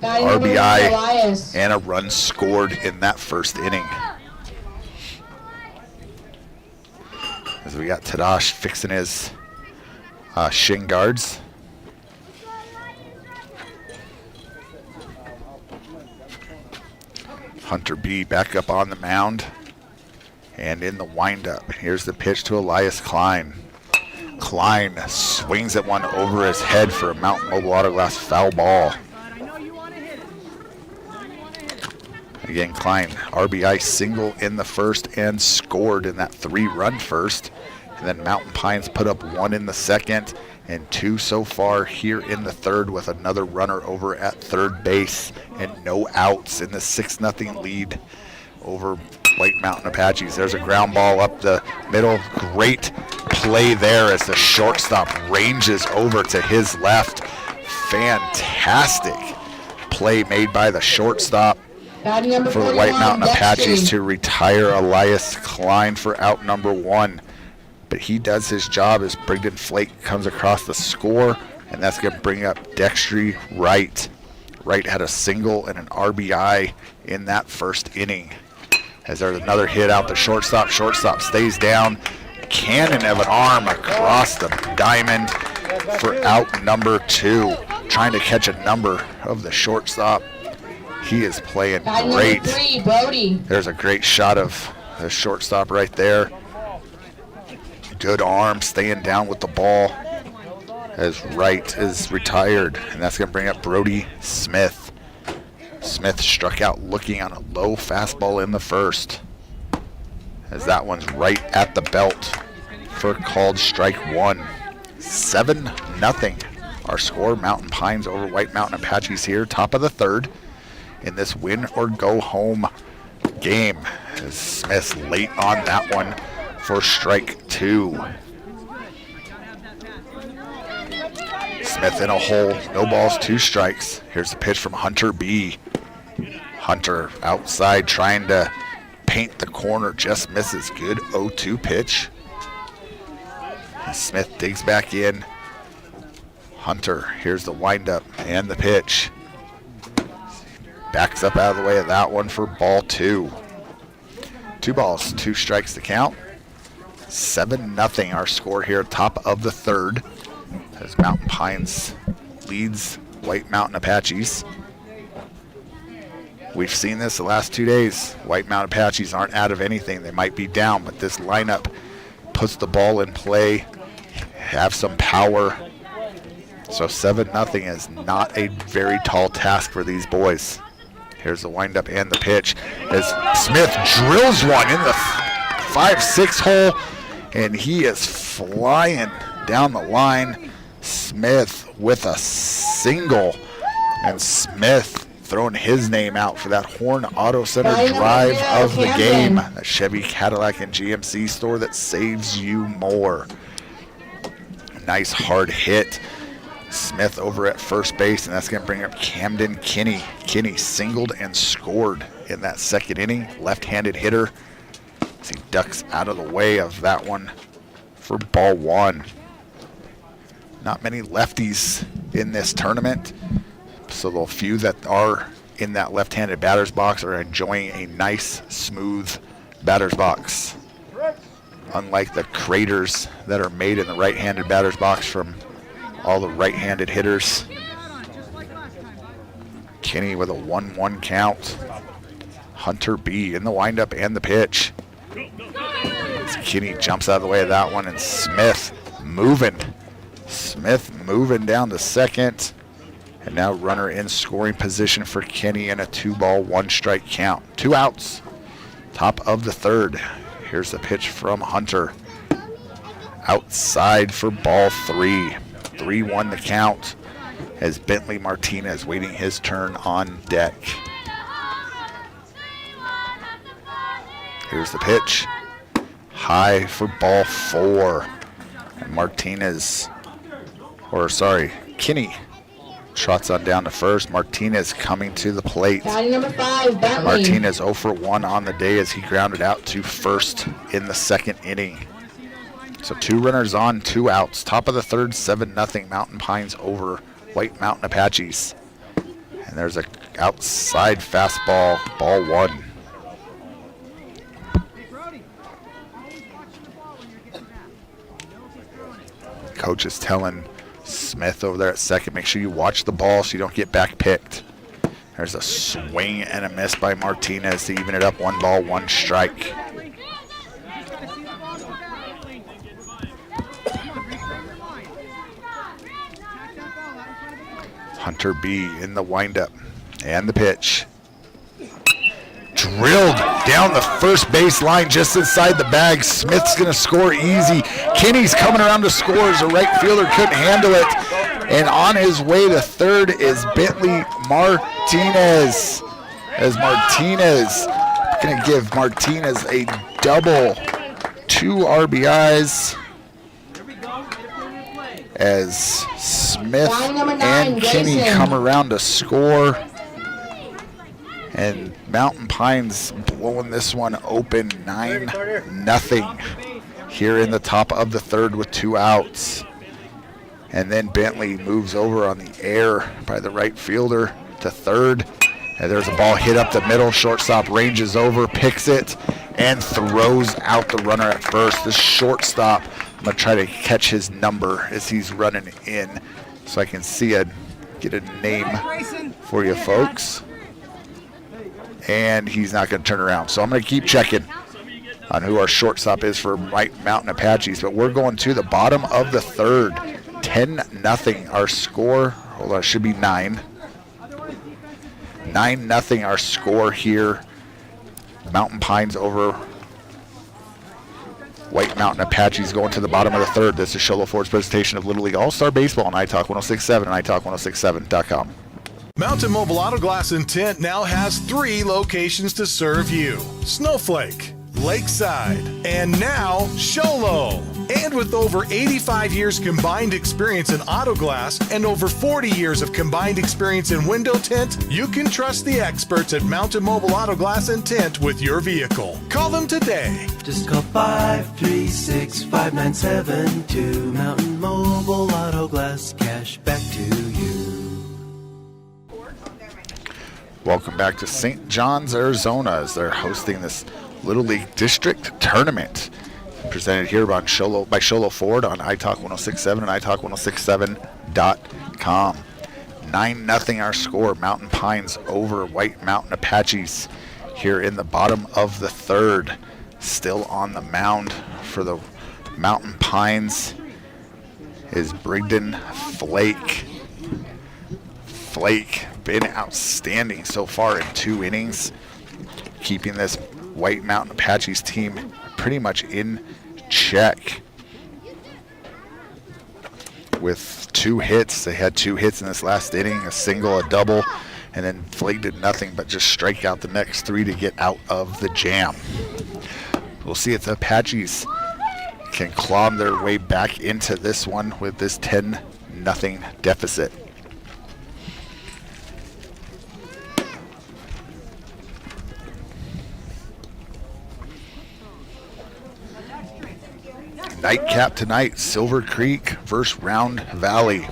RBI, and a run scored in that first inning. As we got Tadash fixing his shin guards. Hunter B back up on the mound and in the windup. Here's the pitch to Elias Klein. Klein swings at one over his head for a Mountain Mobile Auto Glass foul ball. Again, Klein, RBI single in the first and scored in that 3-run first. And then Mountain Pines put up 1 in the second and 2 so far here in the third, with another runner over at third base and no outs in the 6-0 lead over White Mountain Apaches. There's a ground ball up the middle. Great play there as the shortstop ranges over to his left. Fantastic play made by the shortstop for the White Mountain Apaches to retire Elias Klein for out number 1. But he does his job as Brigden Flake comes across the score, and that's going to bring up Dextry Wright. Wright had a single and an RBI in that first inning. As there's another hit out the shortstop. Shortstop stays down. Cannon of an arm across the diamond for out number 2. Trying to catch a number of the shortstop. He is playing great. There's a great shot of the shortstop right there. Good arm, staying down with the ball as Wright is retired. And that's going to bring up Brody Smith. Smith struck out looking on a low fastball in the first, as that one's right at the belt for called strike 1. 7-0 our score. Mountain Pines over White Mountain Apaches here, top of the third in this win or go home game. As Smith's late on that one for strike 2. Smith in a hole, no balls, 2 strikes. Here's the pitch from Hunter B. Hunter outside trying to paint the corner, just misses. Good 0-2 pitch. Smith digs back in. Hunter, here's the windup and the pitch. Backs up out of the way of that one for ball 2. 2 balls, 2 strikes to count. 7-0 our score here, top of the third, as Mountain Pines leads White Mountain Apaches. We've seen this the last 2 days. White Mountain Apaches aren't out of anything. They might be down, but this lineup puts the ball in play, have some power. So 7-0 is not a very tall task for these boys. Here's the windup and the pitch as Smith drills one in the 5-6 hole, and he is flying down the line. Smith with a single, and Smith throwing his name out for that Horn Auto Center drive of the game. A Chevy, Cadillac, and GMC store that saves you more. Nice hard hit. Smith over at first base, and that's going to bring up Camden Kinney. Kinney singled and scored in that second inning. Left-handed hitter as he ducks out of the way of that one for ball 1. Not many lefties in this tournament, so the few that are in that left-handed batter's box are enjoying a nice, smooth batter's box. Unlike the craters that are made in the right-handed batter's box from all the right-handed hitters. Kinney with a 1-1 count. Hunter B in the windup and the pitch. As Kinney jumps out of the way of that one, and Smith moving. Smith moving down to second. And now runner in scoring position for Kenny and a 2-ball, 1-strike count. 2 outs. Top of the third. Here's the pitch from Hunter. Outside for ball 3. 3-1 the count as Bentley Martinez waiting his turn on deck. Here's the pitch. High for ball 4. And Kinney trots on down to first. Martinez coming to the plate. Batting number 5, Bentley. Martinez 0 for 1 on the day as he grounded out to first in the second inning. So 2 runners on, 2 outs. Top of the third, 7-0 Mountain Pines over White Mountain Apaches. And there's a outside fastball, ball 1. Coach is telling Smith over there at second, make sure you watch the ball so you don't get back picked. There's a swing and a miss by Martinez to even it up. 1 ball, 1 strike. Hunter B in the windup and the pitch. Drilled down the first base line just inside the bag. Smith's going to score easy. Kinney's coming around to score as a right fielder couldn't handle it. And on his way to third is Bentley Martinez. As Martinez going to give Martinez a double. 2 RBIs. As Smith and Kinney come around to score. And Mountain Pines blowing this one open 9-0 here in the top of the third with 2 outs. And then Bentley moves over on the air by the right fielder to third. And there's a ball hit up the middle. Shortstop ranges over, picks it, and throws out the runner at first. The shortstop, I'm going to try to catch his number as he's running in so I can get a name for you folks. And he's not going to turn around. So I'm going to keep checking on who our shortstop is for White Mountain Apaches. But we're going to the bottom of the third. 10-0 our score. Hold on, it should be 9. 9-0 our score here. Mountain Pines over White Mountain Apaches going to the bottom of the third. This is Sholo Ford's presentation of Little League All-Star Baseball on iTalk 1067 and iTalk1067.com. Mountain Mobile Auto Glass and Tint now has 3 locations to serve you. Snowflake, Lakeside, and now Sholo. And with over 85 years combined experience in auto glass and over 40 years of combined experience in window tint, you can trust the experts at Mountain Mobile Auto Glass and Tint with your vehicle. Call them today. Just call 536-5972. Mountain Mobile Auto Glass, cash back to you. Welcome back to St. John's, Arizona, as they're hosting this Little League District Tournament. Presented here by Sholo Ford on iTalk 1067 and iTalk1067.com. 9-0 our score. Mountain Pines over White Mountain Apaches here in the bottom of the third. Still on the mound for the Mountain Pines is Brigden Flake. Flake been outstanding so far in 2 innings, keeping this White Mountain Apaches team pretty much in check with 2 hits. They had 2 hits in this last inning, a single, a double, and then Flake did nothing but just strike out the next 3 to get out of the jam. We'll see if the Apaches can claw their way back into this one with this 10-0 deficit. Nightcap tonight, Silver Creek versus Round Valley.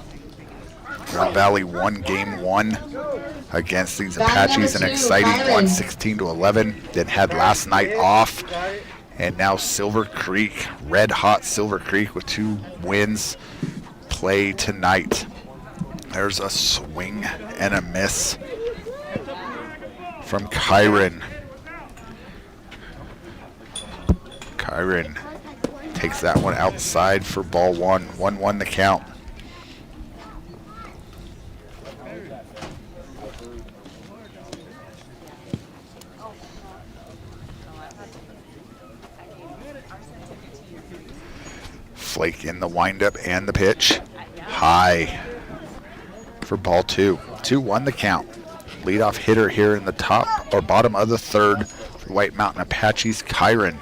Round Valley won game 1 against these Apaches, an exciting one, 16-11. Then had last night off, and now Silver Creek, red hot Silver Creek with 2 wins, play tonight. There's a swing and a miss from Kyron. Kyron takes that one outside for ball 1. 1-1 the count. Flake in the windup and the pitch. High for ball 2. 2-1 the count. Leadoff hitter here in the top or bottom of the third for White Mountain Apaches, Kyron.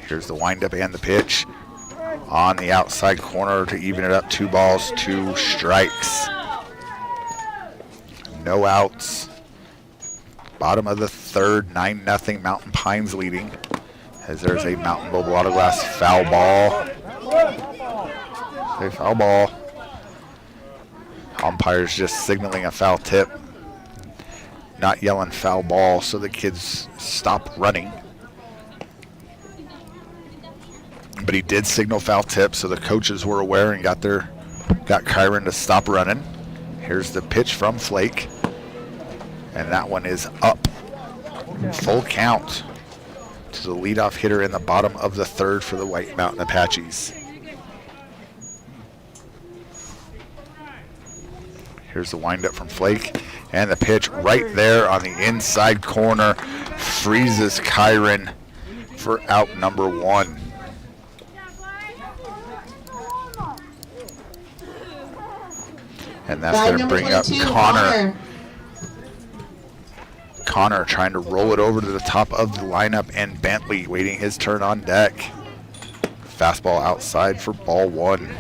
Here's the windup and the pitch. On the outside corner to even it up. 2 balls, 2 strikes. No outs. Bottom of the third, 9-0 Mountain Pines leading. As there's a Mountain Mobile Auto Glass foul ball. A foul ball. Umpire's just signaling a foul tip. Not yelling foul ball, so the kids stop running. But he did signal foul tip, so the coaches were aware and got Kyron to stop running. Here's the pitch from Flake. And that one is up. Full count to the leadoff hitter in the bottom of the third for the White Mountain Apaches. Here's the windup from Flake. And the pitch right there on the inside corner freezes Kyron for out number 1. And that's going to bring up Connor. Connor trying to roll it over to the top of the lineup, and Bentley waiting his turn on deck. Fastball outside for ball 1.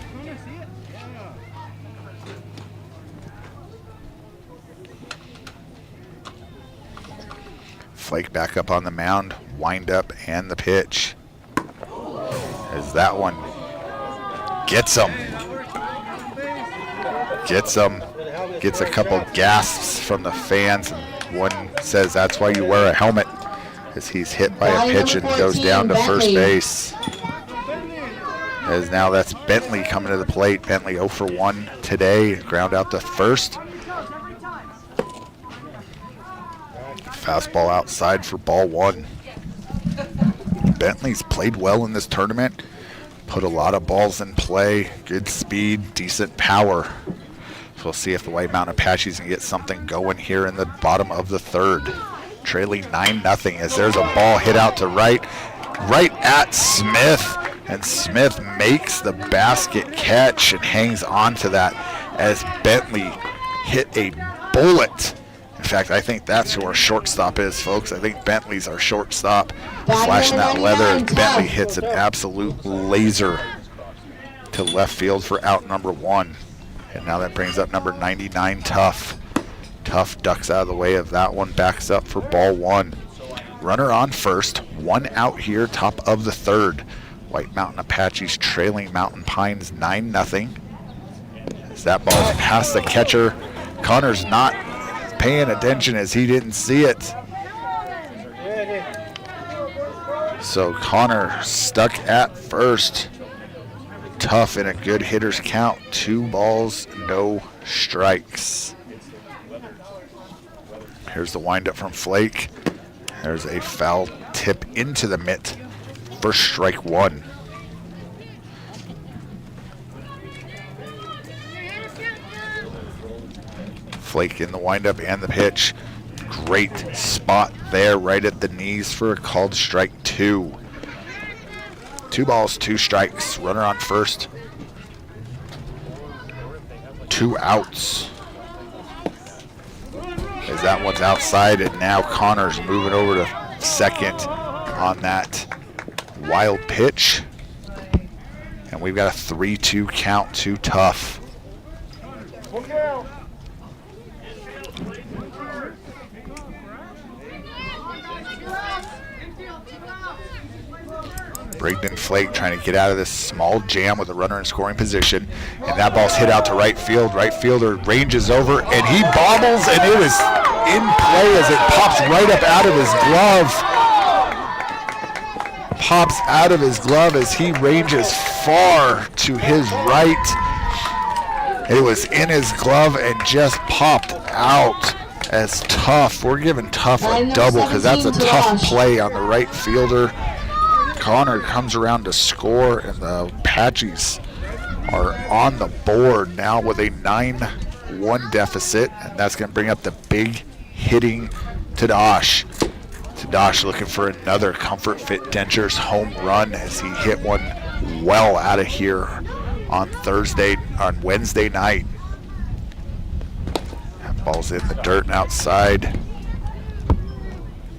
Flake back up on the mound, wind up and the pitch. As that one gets him. Gets a couple gasps from the fans, and one says that's why you wear a helmet, as he's hit by a pitch and goes down to first base. As now that's Bentley coming to the plate. Bentley 0 for 1 today, ground out to first. Fastball outside for ball 1. Bentley's played well in this tournament, put a lot of balls in play, good speed, decent power. So we'll see if the White Mountain Apaches can get something going here in the bottom of the third. Trailing 9-0 as there's a ball hit out to right at Smith. And Smith makes the basket catch and hangs on to that as Bentley hit a bullet. In fact, I think that's who our shortstop is, folks. I think Bentley's our shortstop. Flashing that leather as Bentley hits an absolute laser to left field for out number 1. And now that brings up number 99, Tough. Tough ducks out of the way of that one, backs up for ball 1. Runner on first, 1 out here, top of the third. White Mountain Apaches trailing Mountain Pines 9-0. As that ball's past the catcher, Connor's not paying attention as he didn't see it. So Connor stuck at first. Tough in a good hitter's count. 2 balls, no strikes. Here's the windup from Flake. There's a foul tip into the mitt for strike 1. Flake in the windup and the pitch. Great spot there right at the knees for a called strike 2. 2 balls, 2 strikes. Runner on first. 2 outs. As that one's outside, and now Connor's moving over to second on that wild pitch. And we've got a 3-2 count to Tough. Brigden Flake trying to get out of this small jam with a runner in scoring position. And that ball's hit out to right field. Right fielder ranges over, and he bobbles, and it is in play as it pops right up out of his glove. Pops out of his glove as he ranges far to his right. It was in his glove and just popped out as Tough. We're giving Tough a double because that's a tough play on the right fielder. Connor comes around to score, and the Apaches are on the board now with a 9-1 deficit, and that's going to bring up the big hitting Tadash. Tadash looking for another Comfort Fit Dentures home run as he hit one well out of here on Wednesday night. That ball's in the dirt and outside.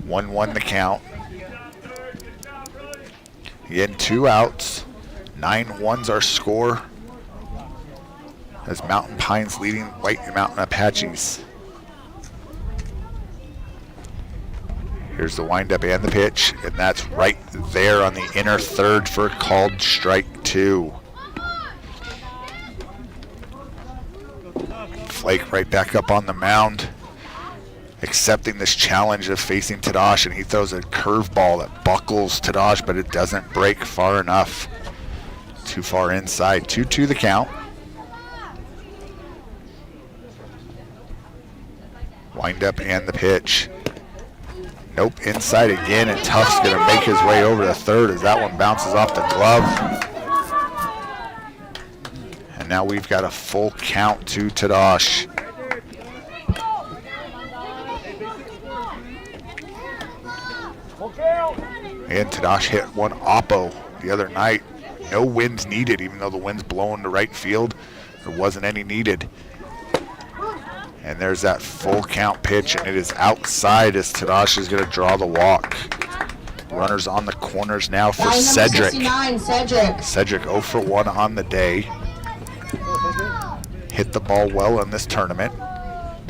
1-1 the count. Again, 2 outs. 9-1's our score, as Mountain Pines leading White Mountain Apaches. Here's the windup and the pitch, and that's right there on the inner third for a called strike 2. Flake right back up on the mound, accepting this challenge of facing Tadash, and he throws a curveball that buckles Tadash, but it doesn't break far enough. Too far inside. 2-2 the count. Wind up and the pitch. Nope, inside again, and Tuff's going to make his way over to third as that one bounces off the glove. And now we've got a full count to Tadash. And Tadash hit one oppo the other night. No winds needed, even though the wind's blowing to right field. There wasn't any needed. And there's that full count pitch, and it is outside as Tadash is going to draw the walk. Runners on the corners now for Cedric. Cedric 0 for 1 on the day. Hit the ball well in this tournament.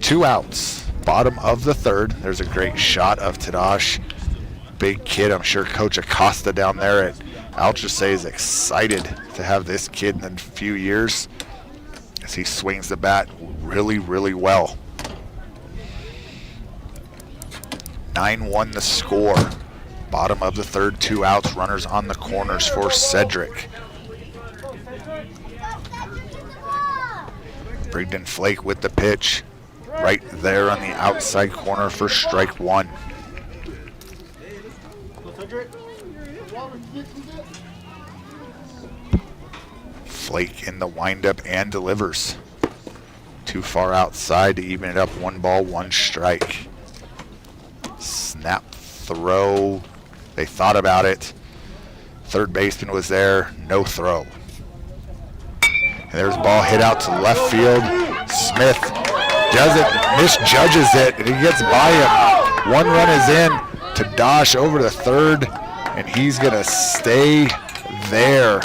2 outs, bottom of the third. There's a great shot of Tadash. Big kid, I'm sure Coach Acosta down there at Altrasay is excited to have this kid in a few years as he swings the bat really, really well. 9-1 the score. Bottom of the third, 2 outs, runners on the corners for Cedric. Brigden Flake with the pitch. Right there on the outside corner for strike 1. Flake in the windup and delivers. Too far outside to even it up. 1 ball, 1 strike. Snap throw. They thought about it. Third baseman was there. No throw. And there's a ball hit out to left field. Smith misjudges it, and he gets by him. 1 run is in. Tadash over to third, and he's going to stay there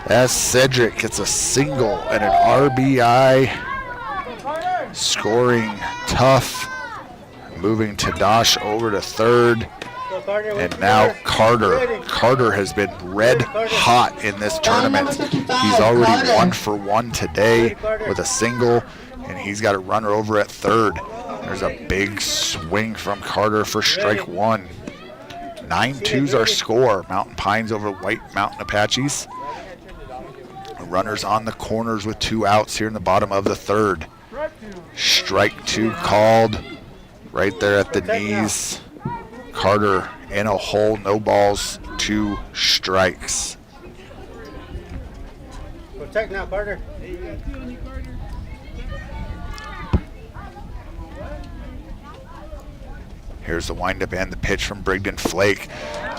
as Cedric gets a single and an RBI. Scoring Tough, moving Tadash over to third, and now Carter. Carter has been red hot in this tournament. He's already 1 for 1 today with a single, and he's got a runner over at third. There's a big swing from Carter for strike 1. 9-2's our score. Mountain Pines over White Mountain Apaches. Runners on the corners with 2 outs here in the bottom of the third. Strike 2 called right there at the knees. Carter in a hole, no balls, 2 strikes. Protect now, Carter. Here's the windup and the pitch from Brigden Flake.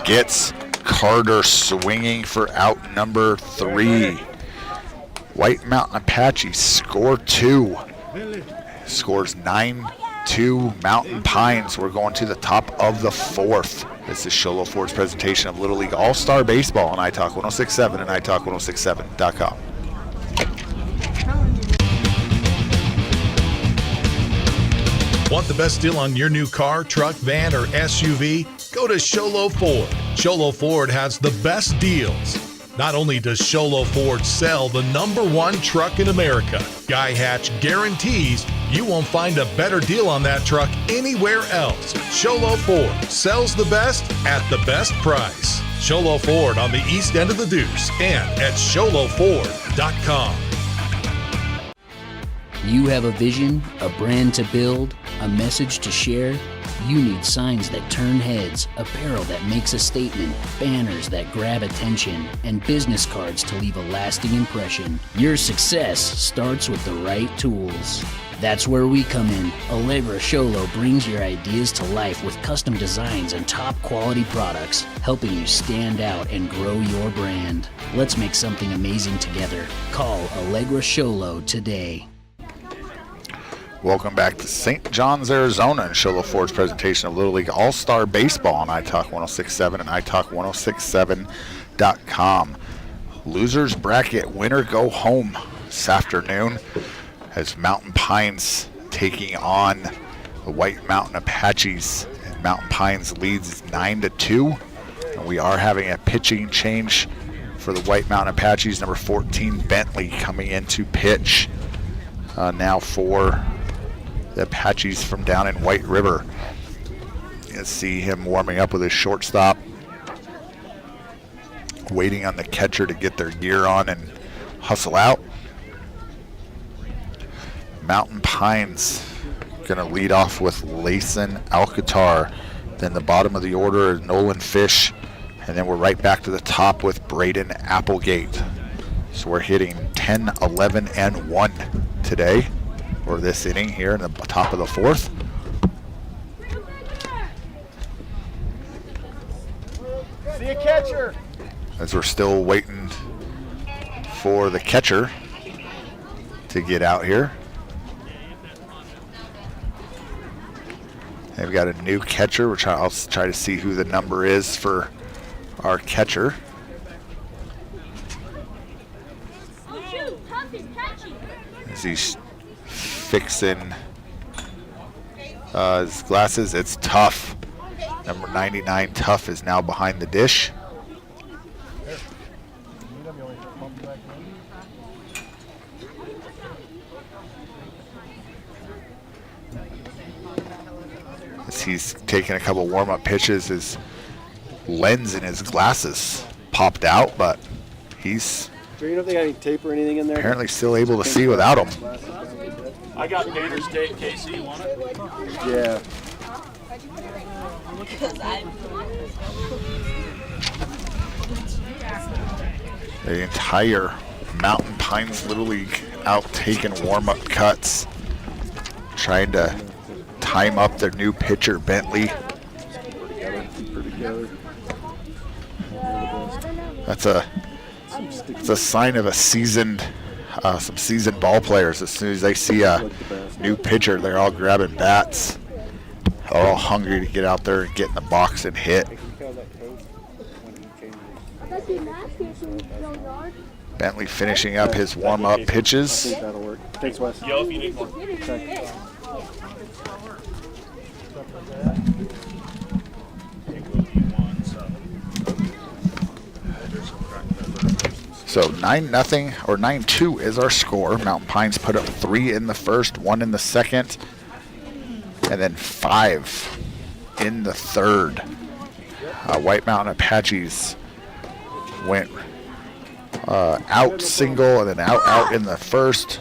Gets Carter swinging for out number 3. White Mountain Apache score 2. Scores 9-2 Mountain Pines. We're going to the top of the 4th. This is Sholo Ford's presentation of Little League All-Star Baseball on iTalk 1067 and iTalk1067.com. Want the best deal on your new car, truck, van, or SUV? Go to Sholo Ford. Sholo Ford has the best deals. Not only does Sholo Ford sell the #1 truck in America, Guy Hatch guarantees you won't find a better deal on that truck anywhere else. Sholo Ford sells the best at the best price. Sholo Ford on the east end of the Deuce and at SholoFord.com. You have a vision, a brand to build, a message to share. You need signs that turn heads, apparel that makes a statement, banners that grab attention, and business cards to leave a lasting impression. Your success starts with the right tools. That's where we come in. Allegra Sholo brings your ideas to life with custom designs and top quality products, helping you stand out and grow your brand. Let's make something amazing together. Call Allegra Sholo today. Welcome back to St. John's, Arizona, and Sholo Ford's presentation of Little League All-Star Baseball on iTalk 106.7 and iTalk1067.com. Losers bracket winner go home this afternoon as Mountain Pines taking on the White Mountain Apaches. And Mountain Pines leads 9-2. And we are having a pitching change for the White Mountain Apaches. Number 14, Bentley, coming in to pitch now for the Apaches from down in White River. You see him warming up with his shortstop, waiting on the catcher to get their gear on and hustle out. Mountain Pines gonna lead off with Layson Alcatar. Then the bottom of the order is Nolan Fish. And then we're right back to the top with Braden Applegate. So we're hitting 10, 11, and 1 today, or this inning here in the top of the fourth. See a catcher. As we're still waiting for the catcher to get out here. And we've got a new catcher, which I'll try to see who the number is for our catcher. As he's fixing his glasses, it's Tough. Number 99, Tough, is now behind the dish. As he's taking a couple warm-up pitches, his lens in his glasses popped out, but he's Do you know if they got any tape or anything in there? apparently still able to see without them. I got Banner's tape, Casey. You want it? Yeah. The entire Mountain Pines Little League out taking warm-up cuts, trying to time up their new pitcher, Bentley. That's a sign of a seasoned, some seasoned ball players. As soon as they see a new pitcher, they're all grabbing bats. They're all hungry to get out there and get in the box and hit. Bentley finishing up his warm-up pitches. That'll work. Thanks, Wes. Yo, if you need more. So 9-0 or 9-2 is our score. Mountain Pines put up 3 in the first, 1 in the second, and then 5 in the third. White Mountain Apaches went out single and then out in the first.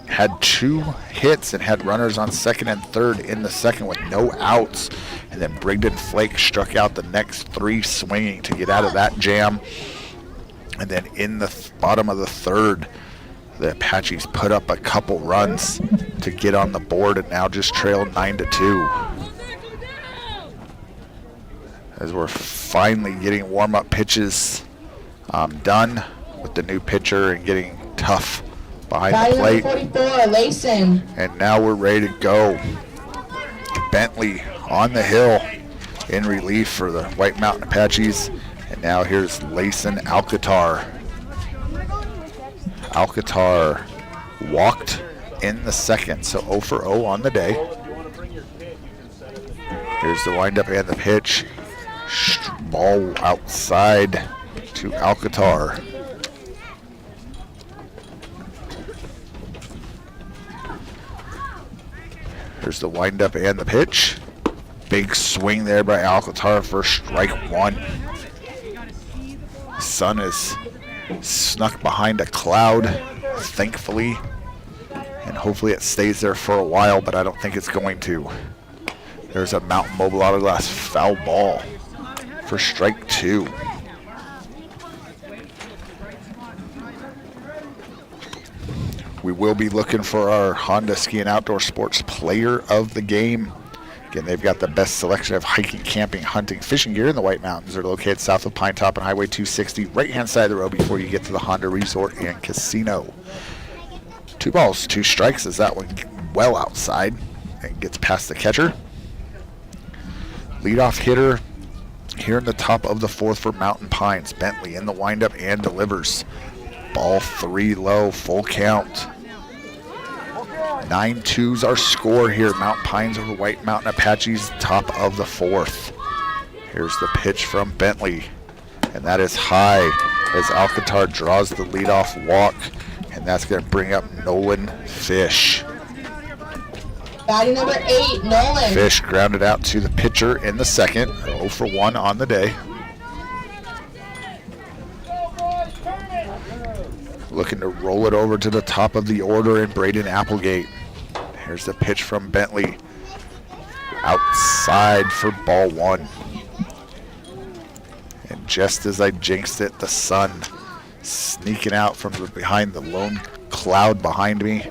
Had 2 hits and had runners on second and third in the second with no outs. And then Brigden Flake struck out the next 3 swinging to get out of that jam. And then in the bottom of the third, the Apaches put up a couple runs to get on the board and now just trail 9-2. As we're finally getting warm-up pitches done with the new pitcher and getting Tough behind the plate. 44, Layson. And now we're ready to go. Bentley on the hill in relief for the White Mountain Apaches. And now here's Layson Alcatar. Alcatar walked in the second, so 0 for 0 on the day. Here's the windup and the pitch. Ball outside to Alcatar. Here's the windup and the pitch. Big swing there by Alcatar for strike 1. Sun is snuck behind a cloud, thankfully, and hopefully it stays there for a while, but I don't think it's going to. There's a Mountain Mobile Auto Glass foul ball for strike 2. We will be looking for our Honda Ski and Outdoor Sports Player of the Game. Again, they've got the best selection of hiking, camping, hunting, fishing gear in the White Mountains. They're located south of Pine Top and Highway 260, right-hand side of the road before you get to the Honda Resort and Casino. 2 balls, 2 strikes as that one well outside and gets past the catcher. Leadoff hitter here in the top of the 4th for Mountain Pines. Bentley in the windup and delivers. Ball 3 low, full count. 9-2's our score here. Mountain Pines over White Mountain Apaches, top of the 4th. Here's the pitch from Bentley, and that is high as Alcantar draws the leadoff walk, and that's going to bring up Nolan Fish. Batting number 8, Nolan. Fish grounded out to the pitcher in the 2nd, 0 for 1 on the day. Looking to roll it over to the top of the order in Braden Applegate. Here's the pitch from Bentley. Outside for ball 1. And just as I jinxed it, the sun sneaking out from behind the lone cloud behind me.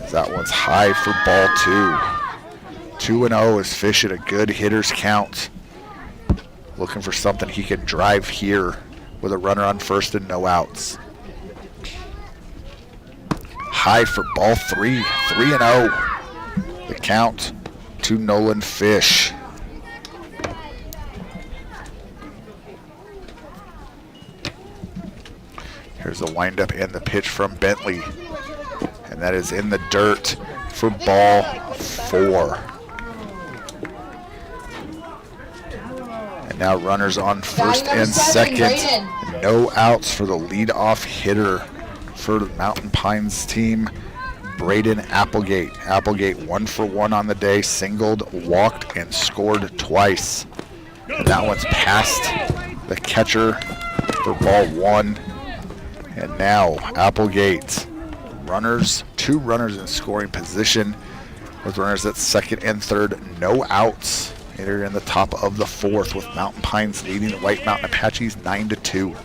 As that one's high for ball 2. 2-0 is Fish at a good hitter's count. Looking for something he can drive here with a runner on first and no outs. High for ball 3, 3-0. The count to Nolan Fish. Here's the windup and the pitch from Bentley. And that is in the dirt for ball 4. And now runners on first and 7, second. No outs for the leadoff hitter for the Mountain Pines team, Braden Applegate. Applegate 1 for 1 on the day, singled, walked, and scored twice. And that one's past the catcher for ball 1. And now Applegate, two runners in scoring position with runners at 2nd and 3rd, no outs. They're in the top of the 4th with Mountain Pines leading the White Mountain Apaches 9-2.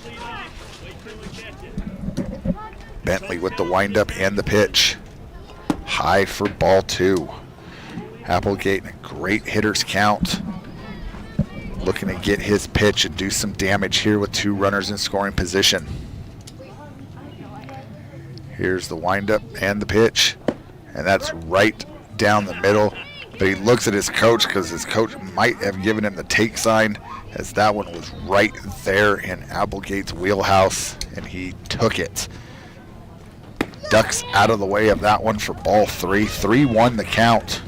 Bentley with the windup and the pitch. High for ball 2. Applegate in a great hitter's count. Looking to get his pitch and do some damage here with 2 runners in scoring position. Here's the windup and the pitch. And that's right down the middle. But he looks at his coach because his coach might have given him the take sign, as that one was right there in Applegate's wheelhouse, and he took it. Ducks out of the way of that one for ball 3. 3-1 the count.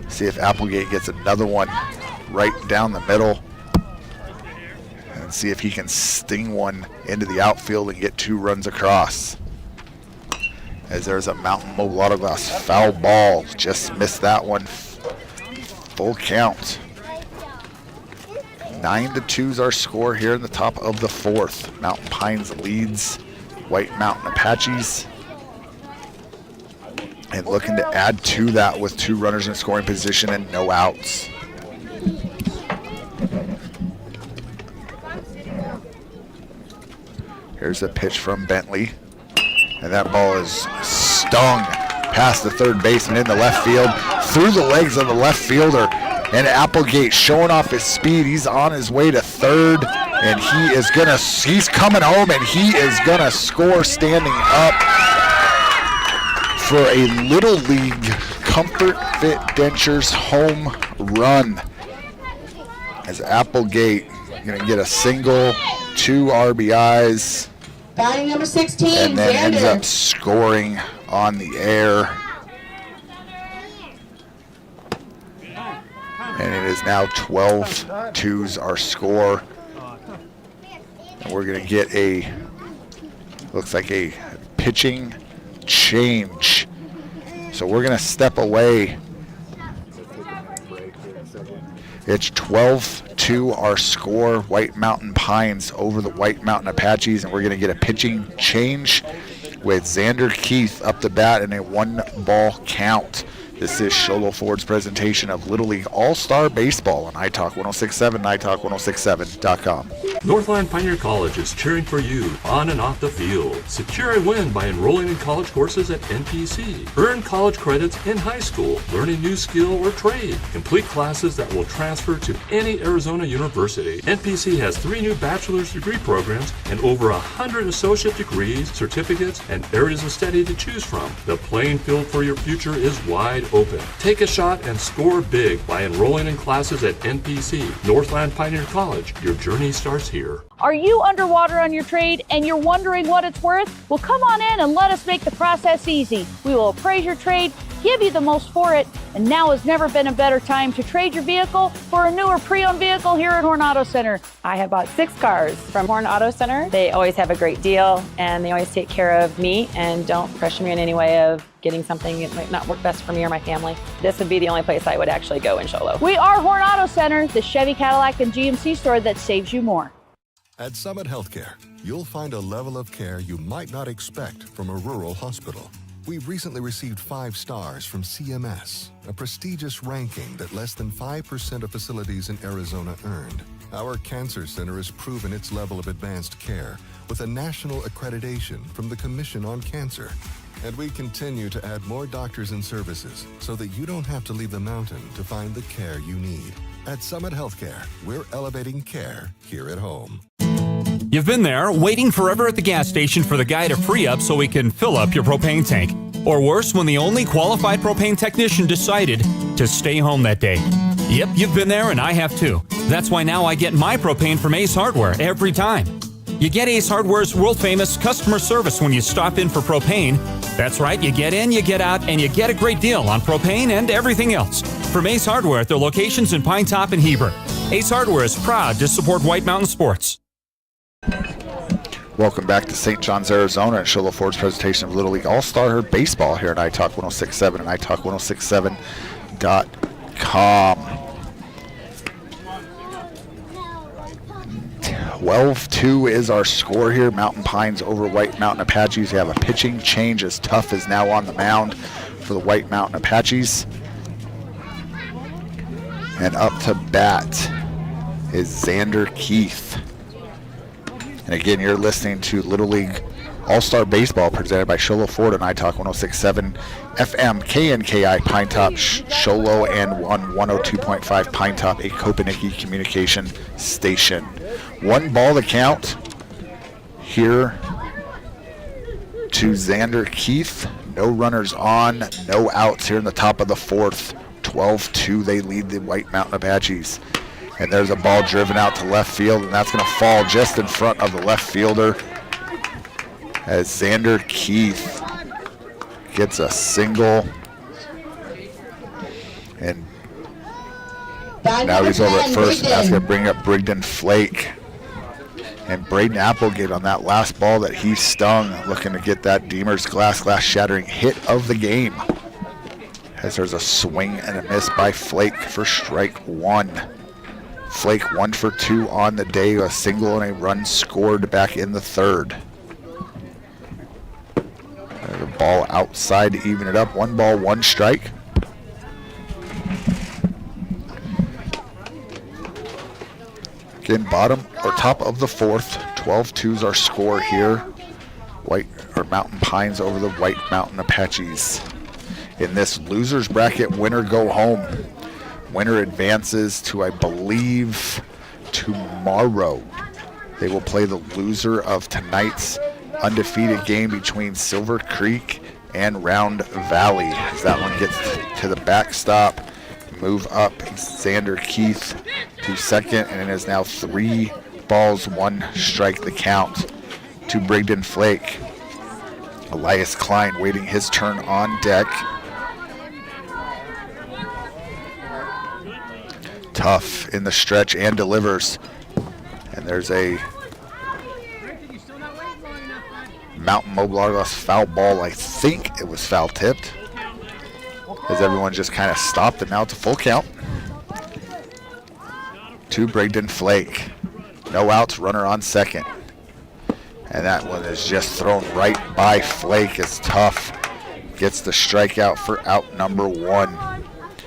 See if Applegate gets another one right down the middle. And see if he can sting one into the outfield and get 2 runs across. As there's a Mountain Mobile Auto Glass foul ball. Just missed that one. Full count. 9-2's our score here in the top of the 4th. Mountain Pines leads White Mountain Apaches. And looking to add to that with 2 runners in scoring position and no outs. Here's a pitch from Bentley. And that ball is stung past the 3rd baseman in the left field, through the legs of the left fielder. And Applegate showing off his speed. He's on his way to 3rd, and he's coming home, and he is gonna score standing up for a Little League Comfort Fit Dentures home run. As Applegate gonna get a single, 2 RBIs. Batting number 16, and then Xander. ends up scoring on the air. And it is now 12-2's our score. And we're going to get looks like a pitching change. So we're going to step away. It's 12-2 our score. White Mountain Pines over the White Mountain Apaches, and we're going to get a pitching change with Xander Keith up the bat in a 1-ball count. This is Sholo Ford's presentation of Little League All-Star Baseball on iTalk 1067, iTalk1067.com. Northland Pioneer College is cheering for you on and off the field. Secure a win by enrolling in college courses at NPC. Earn college credits in high school, learn a new skill or trade. Complete classes that will transfer to any Arizona university. NPC has 3 new bachelor's degree programs and over 100 associate degrees, certificates, and areas of study to choose from. The playing field for your future is wide open. Take a shot and score big by enrolling in classes at NPC, Northland Pioneer College. Your journey starts here. Are you underwater on your trade and you're wondering what it's worth? Well, come on in and let us make the process easy. We will appraise your trade, give you the most for it, and now has never been a better time to trade your vehicle for a newer pre-owned vehicle here at Horn Auto Center. I have bought 6 cars from Horn Auto Center. They always have a great deal, and they always take care of me and don't pressure me in any way of getting something that might not work best for me or my family. This would be the only place I would actually go in Sholo. We are Horn Auto Center, the Chevy, Cadillac, and GMC store that saves you more. At Summit Healthcare, you'll find a level of care you might not expect from a rural hospital. We've recently received 5 stars from CMS, a prestigious ranking that less than 5% of facilities in Arizona earned. Our cancer center has proven its level of advanced care with a national accreditation from the Commission on Cancer. And we continue to add more doctors and services so that you don't have to leave the mountain to find the care you need. At Summit Healthcare, we're elevating care here at home. You've been there, waiting forever at the gas station for the guy to free up so he can fill up your propane tank. Or worse, when the only qualified propane technician decided to stay home that day. Yep, you've been there and I have too. That's why now I get my propane from Ace Hardware every time. You get Ace Hardware's world-famous customer service when you stop in for propane. That's right, you get in, you get out, and you get a great deal on propane and everything else. From Ace Hardware at their locations in Pine Top and Heber. Ace Hardware is proud to support White Mountain sports. Welcome back to St. John's, Arizona, and Sholo Ford's presentation of Little League All-Star Baseball here at iTalk 1067 and iTalk1067.com. 12-2 is our score here. Mountain Pines over White Mountain Apaches. We have a pitching change as Tough is now on the mound for the White Mountain Apaches. And up to bat is Xander Keith. And again, you're listening to Little League All-Star Baseball presented by Sholo Ford on iTalk 1067 FM, KNKI Pine Top, Sholo, and on 102.5 Pine Top, a Kopaniki communication station. 1 ball to count here to Xander Keith. No runners on, no outs here in the top of the 4th. 12-2, they lead the White Mountain Apaches. And there's a ball driven out to left field, and that's going to fall just in front of the left fielder as Xander Keith gets a single. And now he's over at first, and that's going to bring up Brigden Flake. And Braden Applegate on that last ball that he stung, looking to get that Deemer's glass shattering hit of the game. As there's a swing and a miss by Flake for strike 1. Flake 1 for 2 on the day, a single and a run scored back in the 3rd. There's a ball outside to even it up. 1 ball, 1 strike. Again, bottom or top of the 4th. 12-2 is our score here. Mountain Pines over the White Mountain Apaches. In this losers bracket, winner go home. Winner advances to, I believe, tomorrow. They will play the loser of tonight's undefeated game between Silver Creek and Round Valley. As that one gets to the backstop, move up Xander Keith to second, and it is now 3 balls, 1 strike the count to Brigden Flake. Elias Klein waiting his turn on deck. Tough in the stretch and delivers. And there's a Mountain Mobilar foul ball. I think it was foul tipped, as everyone just kind of stopped, and now it's a full count to Brigden Flake. No outs, runner on second. And that one is just thrown right by Flake. As Tough gets the strikeout for out number 1. Batting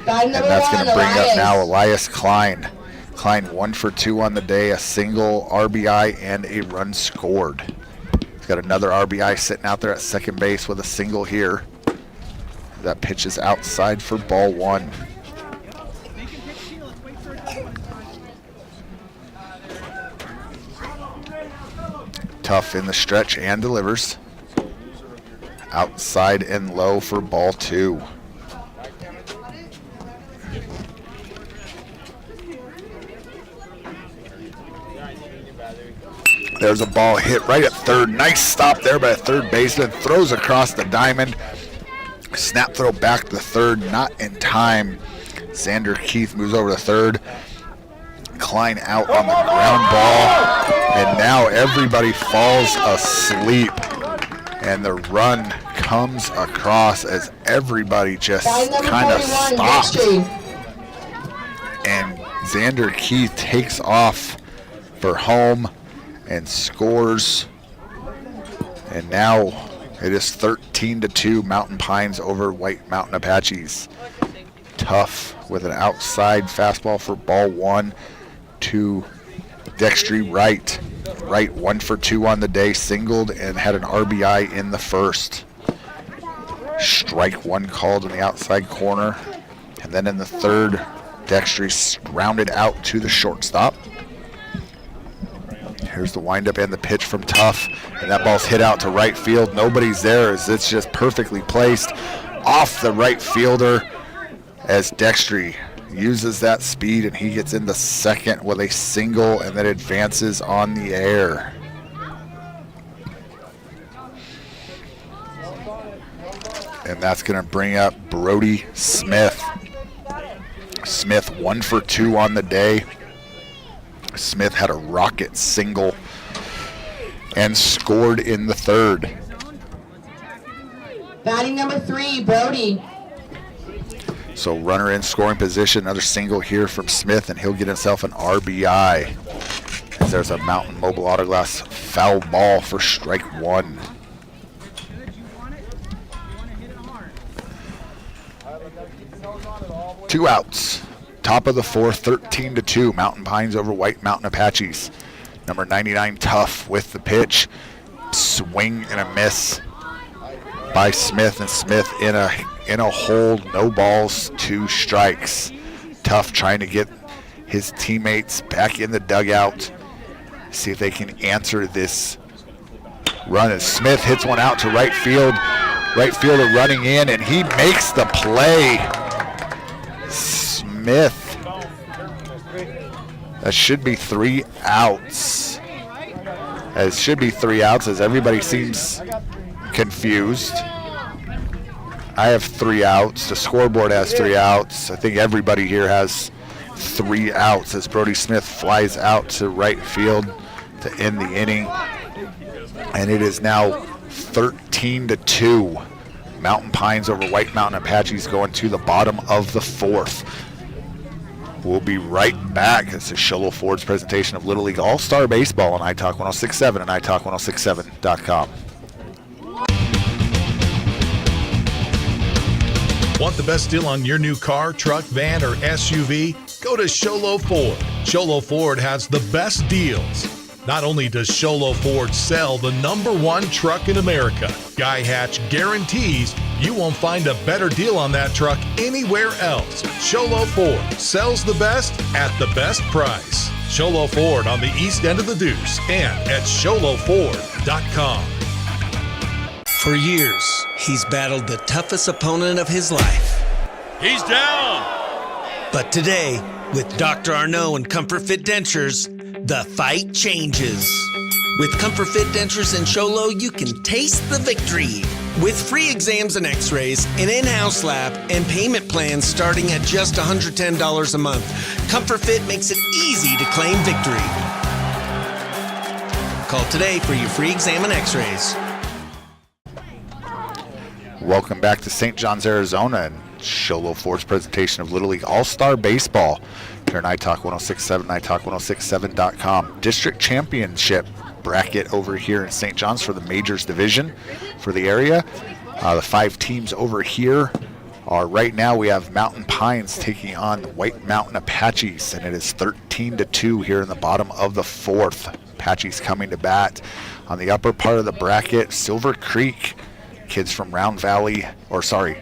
And number that's 1, going to bring Elias. up now Elias Klein. Klein 1 for 2 on the day, a single, RBI, and a run scored. He's got another RBI sitting out there at second base with a single here. That pitch is outside for ball 1. Tough in the stretch and delivers. Outside and low for ball 2. There's a ball hit right at third. Nice stop there by a third baseman. Throws across the diamond. Snap throw back to third, not in time. Xander Keith moves over to third. Klein out on the ground ball. And now everybody falls asleep. And the run comes across as everybody just kind of stops. And Xander Keith takes off for home and scores. And now it is 13-2 Mountain Pines over White Mountain Apaches. Tough with an outside fastball for ball 1 to Dextry Wright. Wright 1 for 2 on the day, singled and had an RBI in the first. Strike 1 called in the outside corner. And then in the third, Dextry grounded out to the shortstop. Here's the windup and the pitch from Tough, and that ball's hit out to right field. Nobody's there as it's just perfectly placed off the right fielder as Dextry uses that speed, and he gets into second with a single and then advances on the air. And that's going to bring up Brody Smith. Smith 1 for 2 on the day. Smith had a rocket single and scored in the third. Batting number 3, Brody. So runner in scoring position, another single here from Smith, and he'll get himself an RBI. As there's a Mountain Mobile Autoglass foul ball for strike 1. Two outs. Top of the fourth, 13-2. Mountain Pines over White Mountain Apaches. Number 99, Tough with the pitch. Swing and a miss by Smith, and Smith in a hold. No balls, 2 strikes. Tough trying to get his teammates back in the dugout. See if they can answer this run. As Smith hits one out to right field. Right fielder running in, and he makes the play. Smith. That should be 3 outs. It should be 3 outs as everybody seems confused. I have 3 outs. The scoreboard has 3 outs. I think everybody here has 3 outs as Brody Smith flies out to right field to end the inning. And it is now 13-2. Mountain Pines over White Mountain Apaches going to the bottom of the 4th. We'll be right back. It's a Sholo Ford's presentation of Little League All-Star Baseball on iTalk 1067 and iTalk1067.com. Want the best deal on your new car, truck, van, or SUV? Go to Sholo Ford. Sholo Ford has the best deals. Not only does Sholo Ford sell the #1 truck in America, Guy Hatch guarantees you won't find a better deal on that truck anywhere else. Sholo Ford sells the best at the best price. Sholo Ford on the east end of the Deuce and at SholoFord.com. For years, he's battled the toughest opponent of his life. He's down! But today, with Dr. Arnaud and Comfort Fit Dentures, the fight changes. With Comfort Fit Dentures and Sholo, you can taste the victory. With free exams and x-rays, an in-house lab, and payment plans starting at just $110 a month, Comfort Fit makes it easy to claim victory. Call today for your free exam and x-rays. Welcome back to St. John's, Arizona, and Sholo Ford's presentation of Little League All-Star Baseball here on iTalk 1067, iTalk1067.com. District Championship bracket over here in St. John's for the Majors Division for the area. The 5 teams over here are right now we have Mountain Pines taking on the White Mountain Apaches, and it is 13-2 here in the bottom of the 4th. Apaches coming to bat. On the upper part of the bracket, Silver Creek, kids from Round Valley,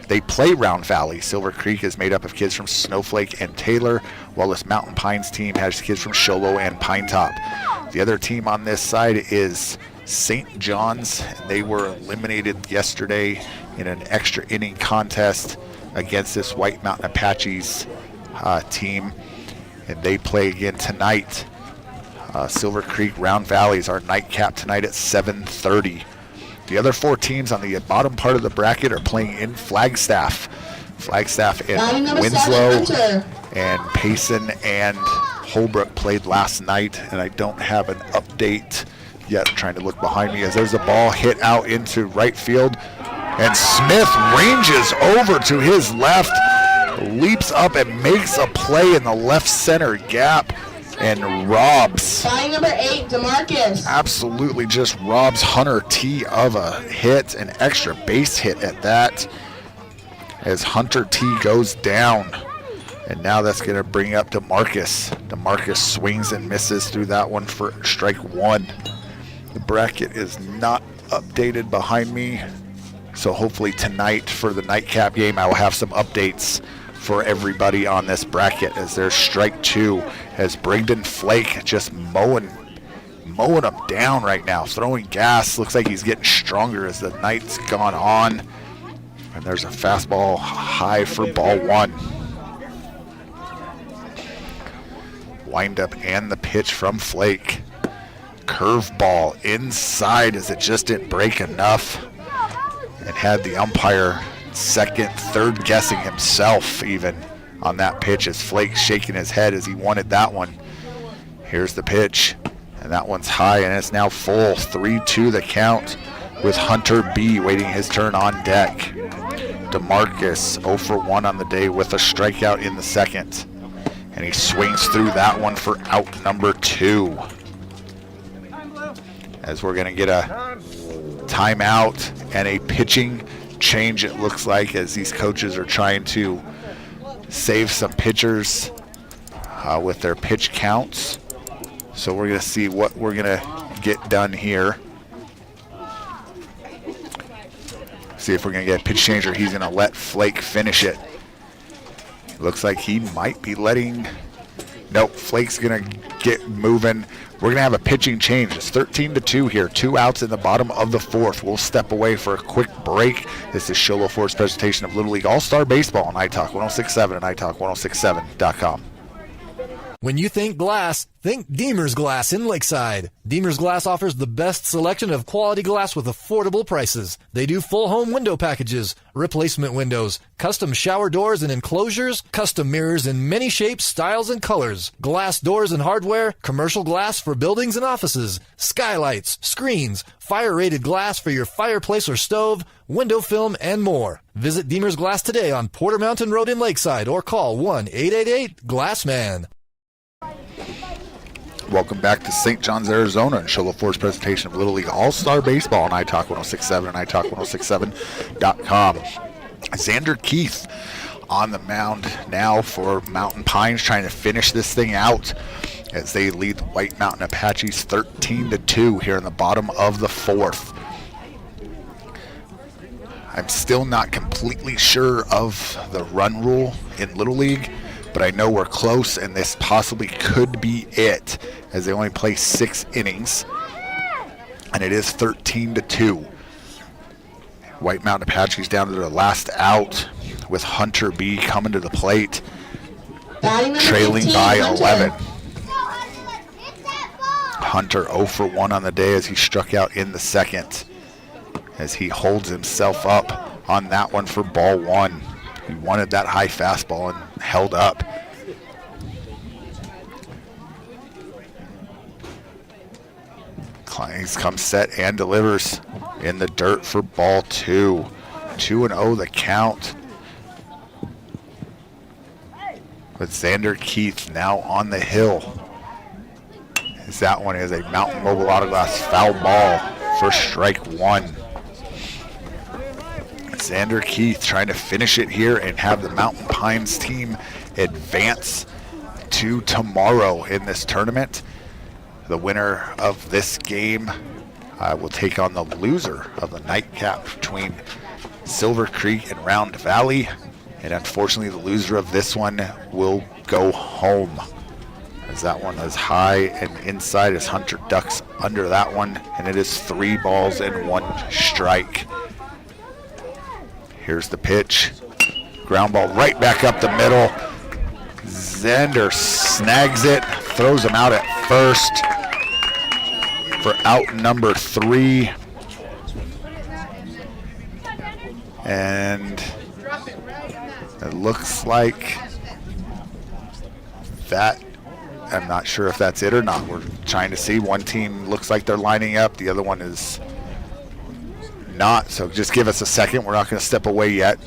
they play Round Valley. Silver Creek is made up of kids from Snowflake and Taylor, while this Mountain Pines team has kids from Show Low and Pine Top. The other team on this side is St. John's. They were eliminated yesterday in an extra inning contest against this White Mountain Apaches team, and they play again tonight. Silver Creek, Round Valley is our nightcap tonight at 7:30. The other 4 teams on the bottom part of the bracket are playing in Flagstaff. Flagstaff and Winslow and Payson and Holbrook played last night, and I don't have an update yet. I'm trying to look behind me as there's a ball hit out into right field, and Smith ranges over to his left, leaps up and makes a play in the left center gap, and robs. Line number 8, DeMarcus. Absolutely just robs Hunter T of a hit, an extra base hit at that, as Hunter T goes down. And now that's going to bring up DeMarcus. DeMarcus swings and misses through that one for strike 1. The bracket is not updated behind me, so hopefully tonight for the nightcap game I will have some updates for everybody on this bracket, as there's strike 2, as Brigden Flake just mowing him down right now, throwing gas. Looks like he's getting stronger as the night's gone on. And there's a fastball high for ball 1. Windup and the pitch from Flake. Curveball inside as it just didn't break enough, and had the umpire second, third guessing himself even on that pitch, as Flake shaking his head as he wanted that one. Here's the pitch, and that one's high, and it's now full. 3-2 the count, with Hunter B waiting his turn on deck. DeMarcus 0 for 1 on the day with a strikeout in the second, and he swings through that one for out number 2. As we're going to get a timeout and a pitching change, it looks like, as these coaches are trying to save some pitchers with their pitch counts. So we're going to see what we're going to get done here. See if we're going to get a pitch change, or he's going to let Flake finish it. Looks like he might be letting... Nope, Flake's going to get moving. We're going to have a pitching change. It's 13-2 here. 2 outs in the bottom of the 4th. We'll step away for a quick break. This is Show Low Ford's presentation of Little League All-Star Baseball on iTalk 106.7 and iTalk1067.com. When you think glass, think Deemer's Glass in Lakeside. Deemer's Glass offers the best selection of quality glass with affordable prices. They do full home window packages, replacement windows, custom shower doors and enclosures, custom mirrors in many shapes, styles, and colors, glass doors and hardware, commercial glass for buildings and offices, skylights, screens, fire-rated glass for your fireplace or stove, window film, and more. Visit Deemer's Glass today on Porter Mountain Road in Lakeside, or call 1-888-GLASSMAN. Welcome back to St. John's, Arizona, and Show Low Ford's presentation of Little League All-Star Baseball on iTalk 106.7 and iTalk1067.com. Xander Keith on the mound now for Mountain Pines, trying to finish this thing out as they lead the White Mountain Apaches 13-2 here in the bottom of the 4th. I'm still not completely sure of the run rule in Little League, but I know we're close, and this possibly could be it, as they only play 6 innings, and it is 13-2. White Mountain Apaches down to their last out, with Hunter B coming to the plate, trailing 15, by 11. Hunter 0 for 1 on the day as he struck out in the second, as he holds himself up on that one for ball 1. He wanted that high fastball and held up. Kleins comes set and delivers in the dirt for ball 2. 2-0 the count, with Xander Keith now on the hill, as that one is a Mountain Mobile Auto Glass foul ball for strike 1. Xander Keith trying to finish it here and have the Mountain Pines team advance to tomorrow in this tournament. The winner of this game will take on the loser of the nightcap between Silver Creek and Round Valley. And unfortunately, the loser of this one will go home, as that one is high and inside as Hunter ducks under that one, and it is 3 balls and 1 strike. Here's the pitch. Ground ball right back up the middle. Xander snags it, throws him out at first for out number 3. And it looks like that, I'm not sure if that's it or not. We're trying to see. One team looks like they're lining up. The other one is not. So just give us a second. We're not going to step away yet.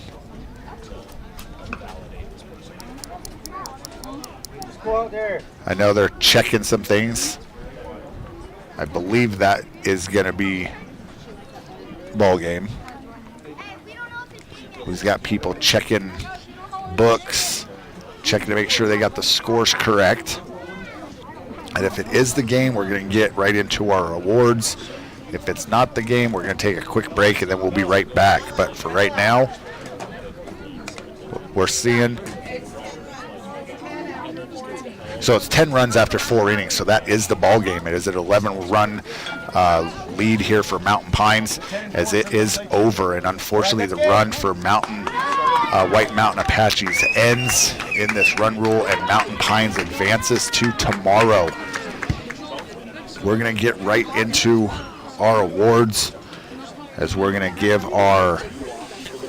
Go out there. I know they're checking some things. I believe that is going to be ball game. We've got people checking books, checking to make sure they got the scores correct. And if it is the game, we're going to get right into our awards. If it's not the game, we're going to take a quick break and then we'll be right back. But for right now, we're seeing, so it's 10 runs after 4 innings, so that is the ball game. It is an 11-run lead here for Mountain Pines, as it is over. And unfortunately, the run for White Mountain Apaches ends in this run rule, and Mountain Pines advances to tomorrow. We're going to get right into our awards, as we're going to give we're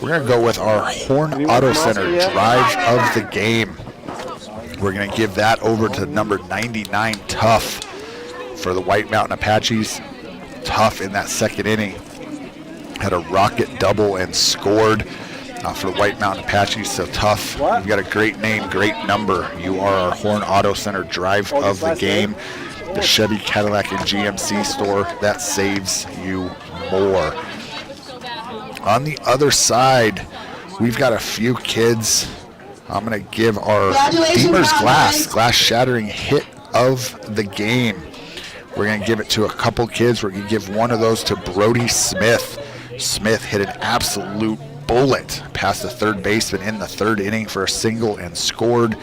going to go with our Horn Auto Center drive of the game. We're going to give that over to number 99, Tough, for the White Mountain Apaches. Tough in that second inning had a rocket double and scored for the White Mountain Apaches. So Tough, you've got a great name, great number. You are our Horn Auto Center drive of the game. The Chevy, Cadillac, and GMC store that saves you more. On the other side, we've got a few kids. I'm going to give our Deemer's glass shattering hit of the game. We're going to give it to a couple kids. We're going to give one of those to Brody Smith. Smith hit an absolute bullet past the third baseman in the third inning for a single and scored.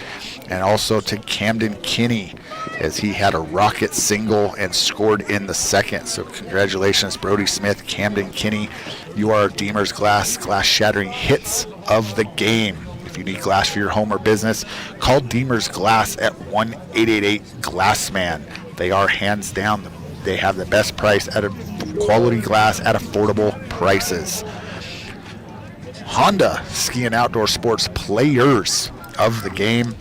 And also to Camden Kinney, as he had a rocket single and scored in the second. So congratulations, Brody Smith, Camden Kinney. You are Deemer's glass shattering hits of the game. If you need glass for your home or business, call Deemer's Glass at 1-888-GLASSMAN. They are hands down. They have the best price at a quality glass at affordable prices. Honda Ski and Outdoor Sports players of the game.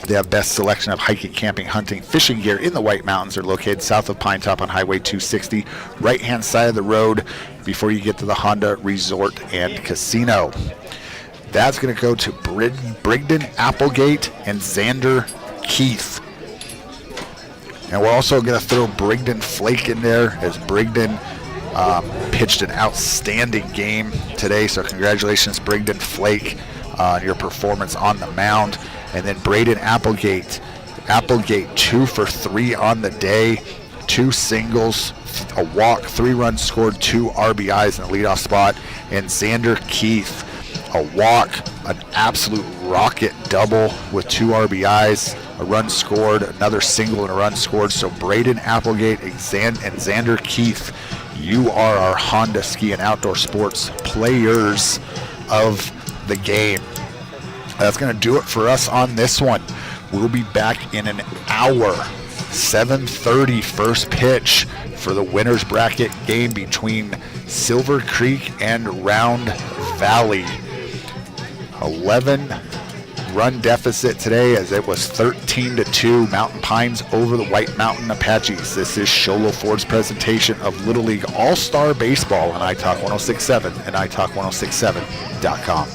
They have best selection of hiking, camping, hunting, fishing gear in the White Mountains. They're located south of Pine Top on Highway 260, right-hand side of the road before you get to the Honda Resort and Casino. That's going to go to Brigden Applegate and Xander Keith. And we're also going to throw Brigden Flake in there, as Brigden pitched an outstanding game today. So congratulations, Brigden Flake, on your performance on the mound. And then Braden Applegate 2 for 3 on the day, 2 singles, a walk, 3 runs scored, 2 RBIs in the leadoff spot. And Xander Keith, a walk, an absolute rocket double with 2 RBIs, a run scored, another single and a run scored. So Braden Applegate and Xander Keith, you are our Honda Ski and Outdoor Sports players of the game. That's going to do it for us on this one. We'll be back in an hour, 7:30 first pitch for the winner's bracket game between Silver Creek and Round Valley. 11-run deficit today, as it was 13-2. Mountain Pines over the White Mountain Apaches. This is Sholo Ford's presentation of Little League All-Star Baseball on iTalk 1067 and iTalk1067.com.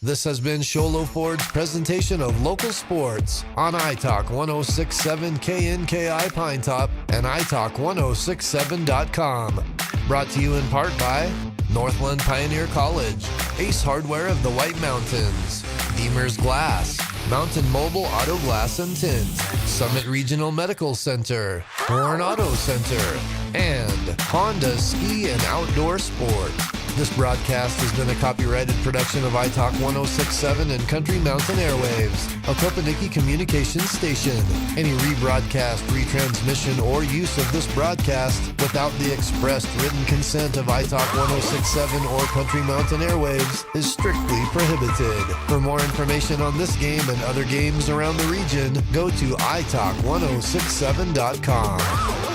This has been Sholo Ford's presentation of local sports on iTalk 1067 KNKI Pine Top and iTalk1067.com. Brought to you in part by Northland Pioneer College, Ace Hardware of the White Mountains, Deemer's Glass, Mountain Mobile Auto Glass and Tint, Summit Regional Medical Center, Horn Auto Center, and Honda Ski and Outdoor Sport. This broadcast has been a copyrighted production of iTalk 1067 and Country Mountain Airwaves, a Kopaniki communications station. Any rebroadcast, retransmission, or use of this broadcast without the expressed written consent of iTalk 1067 or Country Mountain Airwaves is strictly prohibited. For more information on this game and other games around the region, go to italk1067.com.